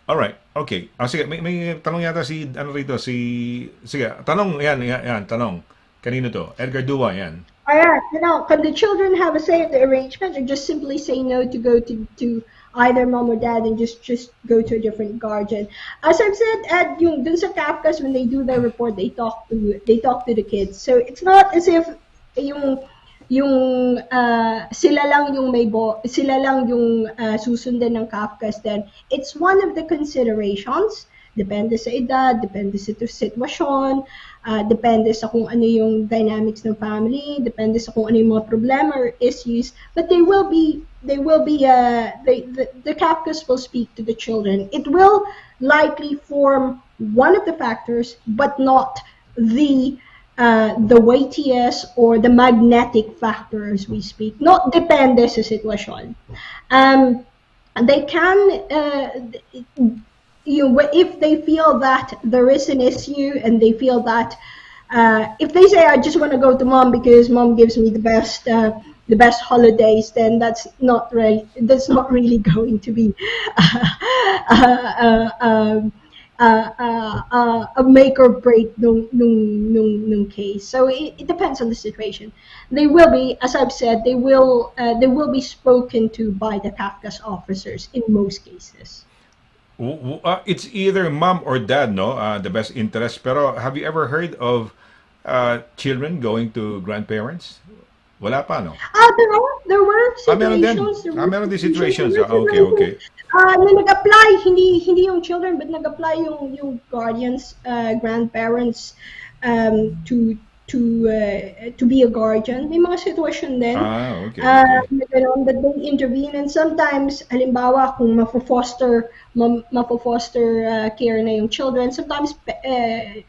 Alright, okay. Sige, may tanong yata rito, sige, tanong, yan, tanong. Kanino to? Edgar Dua, yan. Can the children have a say at the arrangement or just simply say no to go to either mom or dad and just go to a different guardian? As I've said, dun sa Kafkas, when they do their report, they talk to the kids. So it's not as if sila lang yung susundin ng Kafkas then. It's one of the considerations Depende sa edad, depende sa sitwasyon, depende sa kung ano yung dynamics ng family, depende sa kung ano yung mga problema or issues. But the caucus will speak to the children. It will likely form one of the factors, but not the weightiest or the magnetic factor as we speak. Not depende sa sitwasyon. They can, if they feel that there is an issue and they feel that if they say, I just want to go to mom because mom gives me the best holidays, then that's not really going to be a make or break nung case. So it depends on the situation. They will be, as I've said, they will be spoken to by the CAFCAS officers in most cases. It's either mom or dad, no? The best interest. Pero have you ever heard of children going to grandparents? Wala pa, no? There were situations. Meron din situations. Okay. Na nag-apply, hindi yung children, but nag-apply yung guardians, grandparents, to be a guardian. May mga sitwasyon din. Okay. That they intervene, and sometimes, halimbawa, kung mapo-foster care na yung children, sometimes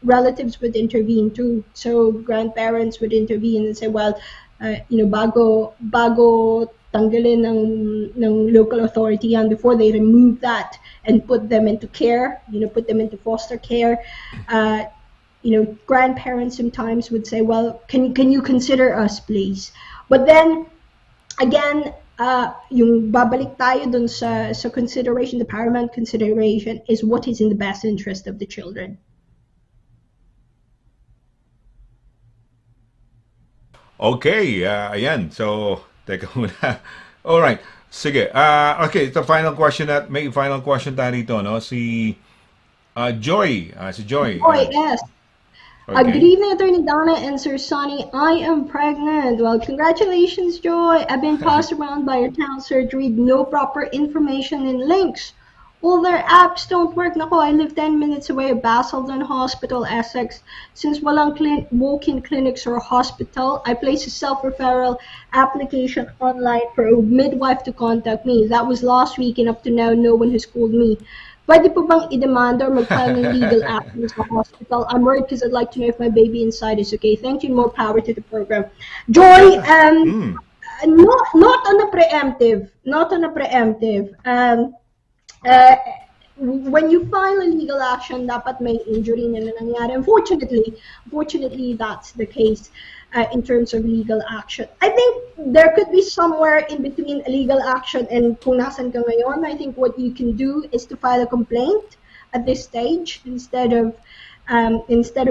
relatives would intervene too. So grandparents would intervene and say, well, bago tanggalin ng local authority yan, before they remove that and put them into care, put them into foster care, grandparents sometimes would say, well, can you consider us, please? But then again, yung babalik tayo dun sa consideration, the paramount consideration is what is in the best interest of the children. Okay, ayan. So, teka muna. All right. Sige. Okay, ito final question may final question tayo dito, no? Si Joy. Si Joy. Yes. Okay. Good evening, Attorney Donna and Sir Sonny. I am pregnant. Well, congratulations, Joy. I've been passed around by your town surgery, no proper information and links. All their apps don't work. Nako, I live 10 minutes away of Basildon Hospital, Essex. Since walang walk-in clinics or hospital, I placed a self-referral application online for a midwife to contact me. That was last week, and up to now, no one has called me. Pwede po bang i-demand or mag-file ng legal action sa hospital? I'm worried because I'd like to know if my baby inside is okay. Thank you, more power to the program. Joy, not on a preemptive. When you file a legal action, dapat may injury na nangyari. Unfortunately, that's the case in terms of legal action. I think there could be somewhere in between a legal action and kung nasan ka ngayon. I think what you can do is to file a complaint at this stage instead of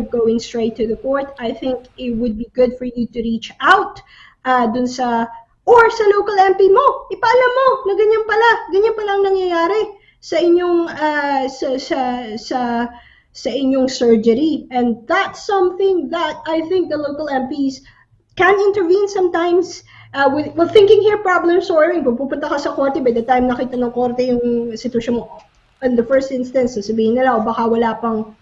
going straight to the court. I think it would be good for you to reach out dun sa local MP mo. Ipaalam mo na ganyan pala ang nangyayari sa inyong sa inyong surgery, and that's something that I think the local MPs can intervene sometimes. With thinking here problem solving, kung pupunta ka sa korte, by the time nakita ng korte yung sitwasyon mo, in the first instance, sasabihin nila, baka wala pang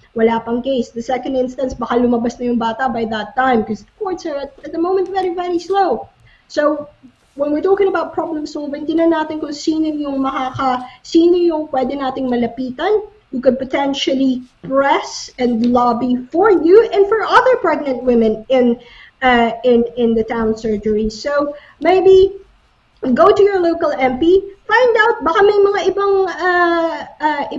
case. The second instance, baka lumabas na yung bata by that time, because courts are at the moment very, very slow. So when we're talking about problem solving, tingnan natin kung sino yung pwede nating malapitan, who could potentially press and lobby for you and for other pregnant women in the town surgery. So maybe go to your local MP, find out, baka may mga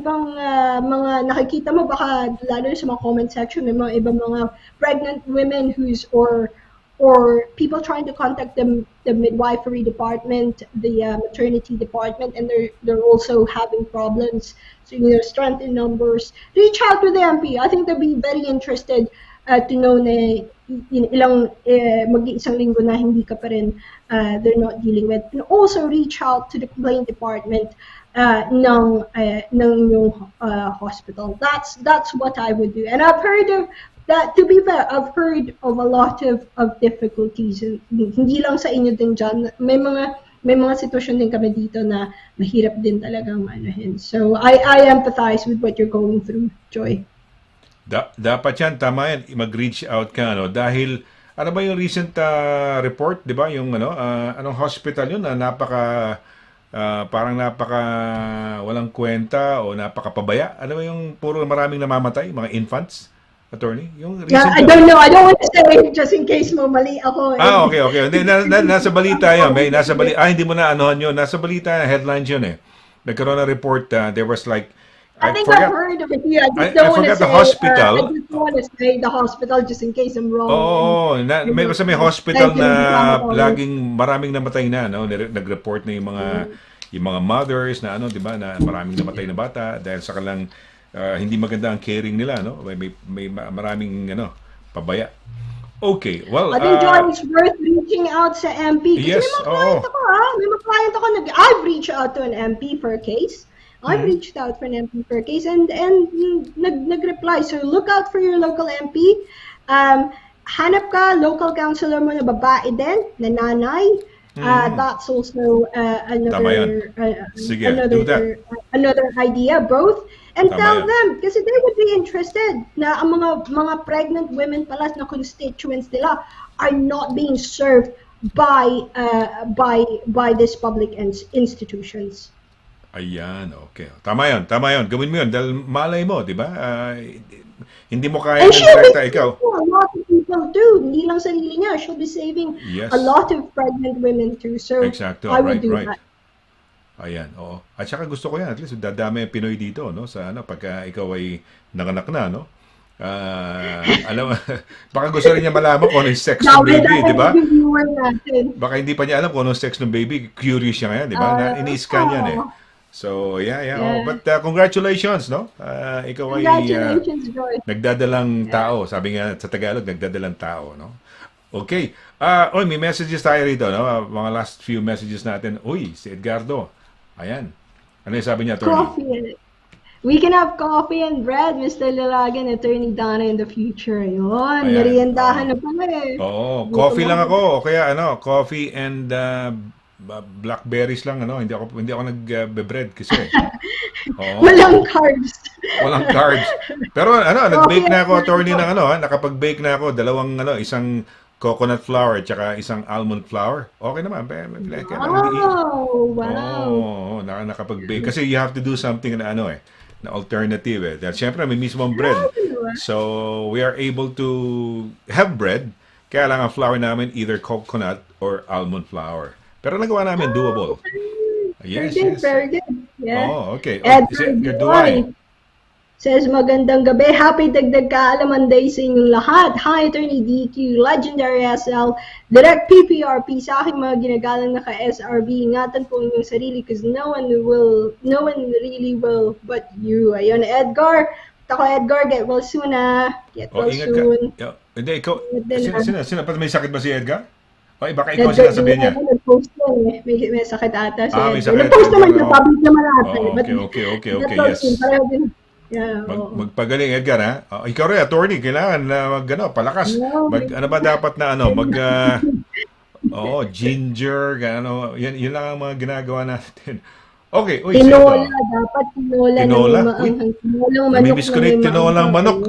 ibang mga nakikita mo, baka lalo sa mga comment section, may mga ibang mga pregnant women or people trying to contact the midwifery department, the maternity department, and they're also having problems. So strength in numbers. Reach out to the MP. I think they'll be very interested to know na mag-iisang linggo na hindi ka pa rin they're not dealing with. And also reach out to the complaint department ng inyong hospital. That's what I would do. And I've heard of that, to be fair, I've heard of a lot of difficulties. Hindi lang sa inyo din dyan. May may mga sitwasyon din kami dito na mahirap din talagang anuhin. So, I empathize with what you're going through, Joy. Dapat yan, tama yan, mag-reach out ka, ano, dahil, ano ba yung recent report, di ba, yung, anong hospital yun, na parang napaka walang kwenta o napakapabaya, ano ba yung puro maraming namamatay, mga infants, attorney? Yung recent I don't know, I don't want to say just in case mali ako. Okay. Hindi, nasa balita yan, hindi mo na anohan yun, nasa balita, headlines yun eh. Nagkaroon ng report, there was like, I think I've heard of it here. I forgot the hospital. I just don't want to say the hospital just in case I'm wrong. May hospital na laging maraming namatay na, no? Nag-report na yung mga mothers na di ba, na maraming namatay na bata dahil sa kalang hindi maganda ang caring nila, no? May maraming pabaya. Okay, well, I think John, it's worth reaching out sa MP. Kasi yes, may mga client ako, I've reached out to an MP for a case. I've reached out for an MP for a case and nag-reply. So look out for your local MP. Hanap ka, local councilor mo na babae din, na nanay. That's also another idea, both. And tell them, kasi they would be interested na ang mga pregnant women pala na constituents nila are not being served by these public institutions. Ayan, okay. Tama yun. Gawin mo yun dahil malay mo, di ba? Hindi mo kaya ng direkta ikaw. A lot of people do. Hindi lang sarili niya. She'll be saving a lot of pregnant women too. So, exactly. I would do that. Ayan, oo. At saka gusto ko yan. At least dadami ang Pinoy dito, no? Sa pagka ikaw ay nanganak na, no? Alam, baka gusto rin niya malaman kung ano yung sex ng baby, di ba? Baka hindi pa niya alam kung ano yung sex ng baby. Curious siya ngayon, di ba? Ini-scan yan eh. So, yeah. Oh, but congratulations, no? Ikaw ay nagdadalang tao. Sabi nga sa Tagalog, nagdadalang tao, no? Okay. May messages tayo rito, no? Mga last few messages natin. Si Edgardo. Ayan. Ano yung sabi niya, Attorney? Coffee. We can have coffee and bread, Mr. Laragan, Attorney Donna in the future. Yun, meriendahan na pala eh. Coffee lang ako. Kaya coffee and blackberries lang, hindi ako nagbe-bread kasi. Walang carbs. Pero nag-bake na ako, attorney, ng nakapag-bake na ako, isang coconut flour at saka isang almond flour. Okay naman. Wow. Nakapag-bake kasi you have to do something na na alternative eh. Dahil syempre may mismong bread. So we are able to have bread, kaya lang ang flour namin either coconut or almond flour. Pero nagawa namin doable. Yes. Very good. Yeah. Okay. Edgar Duay says, magandang gabi. Happy Dagdag Kaalaman Day sa inyong lahat. Hi, Attorney DQ, Legendary SL, Direct PPRP, sa aking mga ginagalang naka-SRB. Ingatan po inyong sarili because no one really will but you. Ayun, Edgar. Edgar, get well soon Get well soon. Hindi, ikaw. Sino? May sakit ba si Edgar? Baka ikaw sinasabihin niya. Nag-post lang may sakit ata si may sakit. Nag-post naman niya, public naman natin. Okay, yes. Magpagaling, Edgar, ha? Ikaw rin, attorney, kailangan na palakas. Ano ba dapat na ginger, yun lang ang mga ginagawa natin. Okay, tinola, dapat tinola. Namimiss ko na yung tinolang manok.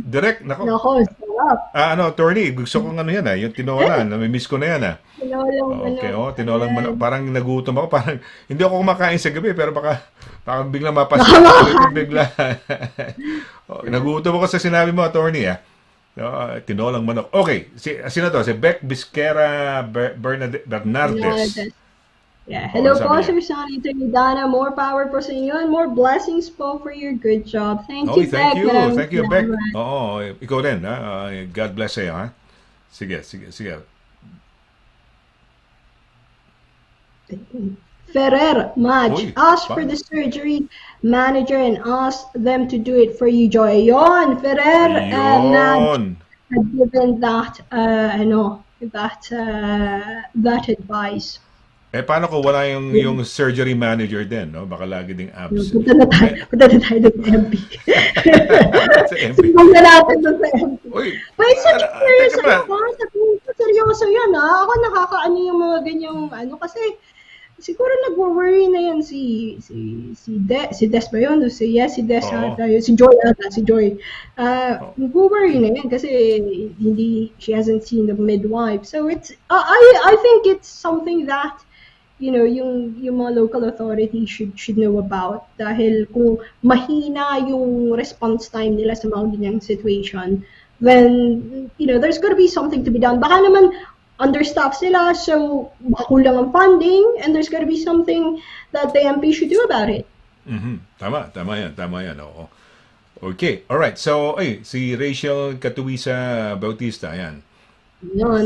Direct, nako, sarap. Attorney, gusto ko yung tinola, namimiss ko na yan, ha? Tinolang manok. Parang nagutom ako, parang hindi ako kumakain sa gabi, pero baka biglang mapasok. Bigla. Nagutom ako sa sinabi mo, attorney, ha? Tinolang manok. Okay, sino to? Si Beck Bisquera Bernardes. Yeah. Hello po, Sir Sonny, Attorney Donna. More power po sa inyo and more blessings po for your good job. Thank you, Beck. Thank you, Beck. Ikaw rin. God bless sa'yo, ha? Sige. Ferrer, Madge, ask for the surgery manager and ask them to do it for you, Joy. Yon, Ferrer, Madge had given that, that advice. Paano kung wala yung surgery manager din, no? Baka lagi ding absent. Punta na tayo sa MP. Sa MP. Punta natin sa MP. But it's such a serious seryoso yun, ha? Ako nakakaano yung mga ganyang, kasi siguro nagwo-worry na yan si Des ba yun? Si Des ata, si Joy. Nagwo-worry na yan kasi she hasn't seen the midwife. So it's, I think it's something that, yung mga local authorities should know about. Dahil kung mahina yung response time nila sa mga ganyang situation, then, there's gotta be something to be done. Baka naman, understaffed sila, so kulang ang funding, and there's gotta be something that the MP should do about it. Tama yan, oo. Okay, alright. So, si Rachel Catuisa Bautista, yan.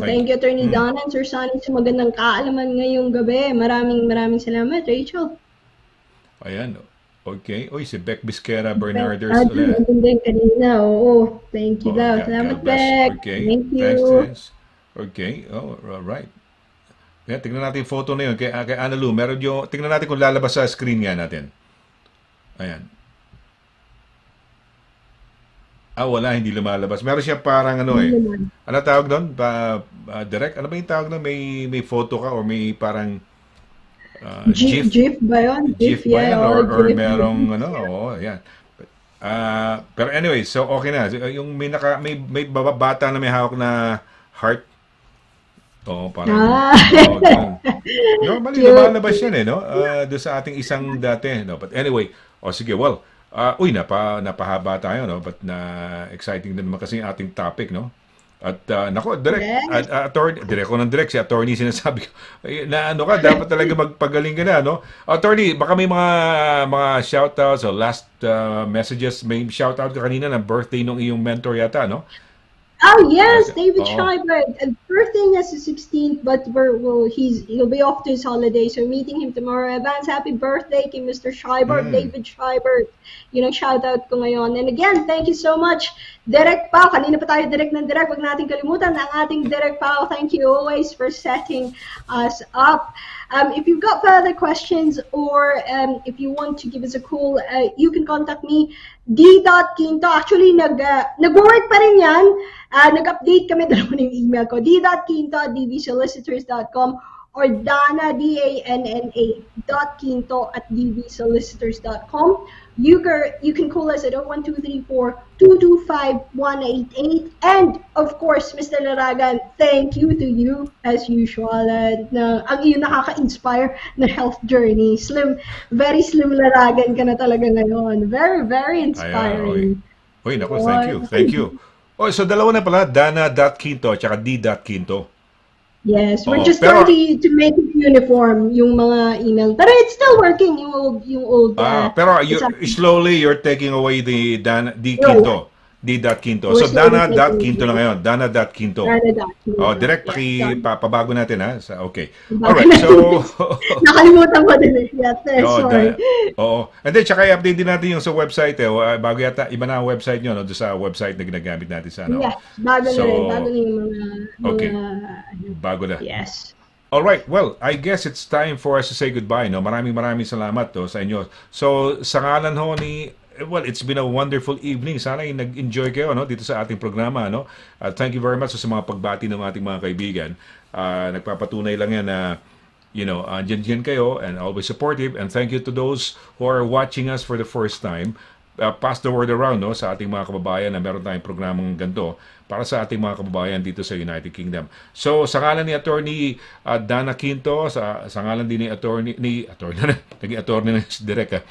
Thank you, Attorney Donna and Sir Sonny, sa magandang kaalaman ngayong gabi. Maraming salamat, Rachel. Ayan, okay. Si Beck Bisquera Bernarders ulit. Kanina, thank you daw. Salamat, Beck. Okay. Thank you. Thanks. Okay, right. Yeah, tingnan natin yung photo na yun kay Ana Lu. Tingnan natin kung lalabas sa screen nga natin. Ayan. Wala, hindi lumalabas. Meron siya parang ano tawag doon? Direct? Ano ba yung tawag doon? May photo ka or may parang GIF ba yun? GIF ba yan? Or merong yan. Pero anyway, so okay na. Yung may bata na may hawak na heart. Parang normally lumalabas yan doon sa ating isang dati, But anyway, sige, well, napahaba tayo, but exciting din naman kasi yung ating topic, At direct si attorney sinasabi ko na dapat talaga magpagaling ka na, Attorney, baka may mga shoutouts o last messages, may shoutout ka kanina na birthday nung iyong mentor yata, Oh yes, David Scheibert. Birthday niya sa 16th, but he'll be off to his holiday, so meeting him tomorrow. Advance happy birthday kay Mr. Scheibert, David Scheibert. Shout out ko ngayon. And again, thank you so much, Direk Pao. Kanina pa tayo direct. Wag natin kalimutan ang ating Direk Pao. Thank you always for setting us up. If you've got further questions or if you want to give us a call, you can contact me, d.quinto. Actually, nag-work pa rin yan. Nag-update kami, dalawa ng email ko, d.quinto@dvsolicitors.com or DANNA, DANNA.quinto@dvsolicitors.com. You can call us at 01234-225-188. And, of course, Mr. Laragan, thank you to you, as usual, ang iyong nakaka-inspire na health journey. Very slim Laragan ka na talaga ngayon. Very, very inspiring. Naku, thank you. So dalawa na pala, DANNA.quinto at D.quinto. Yes, we're just trying to make it uniform yung mga email. Pero it's still working, yung old. Pero slowly you're taking away the D.quinto. D.quinto. So DANNA.quinto na ngayon. DANNA.quinto. Direct pabago natin, okay. Alright, so nakalimutan ko din. Sorry. And then tsaka i-update din natin yung sa website bago yata iba na ang website nyo doon sa website na ginagamit natin sa Yes, bago na rin. Bago na yung mga bago na. Yes. Alright, well, I guess it's time for us to say goodbye, Maraming salamat sa inyo. So, sa ngalan ni it's been a wonderful evening. Sana ay nag-enjoy kayo dito sa ating programa. Thank you very much sa mga pagbati ng ating mga kaibigan. Nagpapatunay lang yan na dyan kayo and always supportive. And thank you to those who are watching us for the first time. Pass the word around sa ating mga kababayan na meron tayong programang ganito para sa ating mga kababayan dito sa United Kingdom. So, sa ngalan ni Attorney Dana Quinto, sa ngalan din ni Attorney naging attorney na si Direk,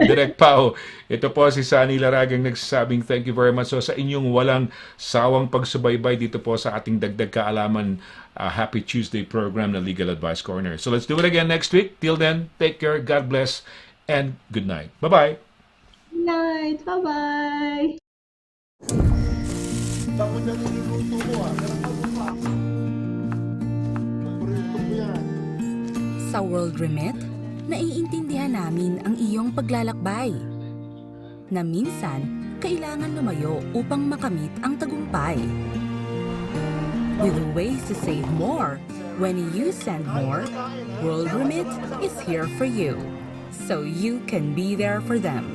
Direk Pao. Ito po si Sonny Laragang nagsasabing thank you very much sa inyong walang sawang pagsubaybay dito po sa ating dagdag kaalaman Happy Tuesday program na Legal Advice Corner. So, let's do it again next week. Till then, take care, God bless, and good night. Bye-bye. Good night. Bye-bye. Sa World Remit, naiintindihan namin ang iyong paglalakbay. Na minsan, kailangan lumayo upang makamit ang tagumpay. With ways to save more, when you send more, World Remit is here for you. So you can be there for them.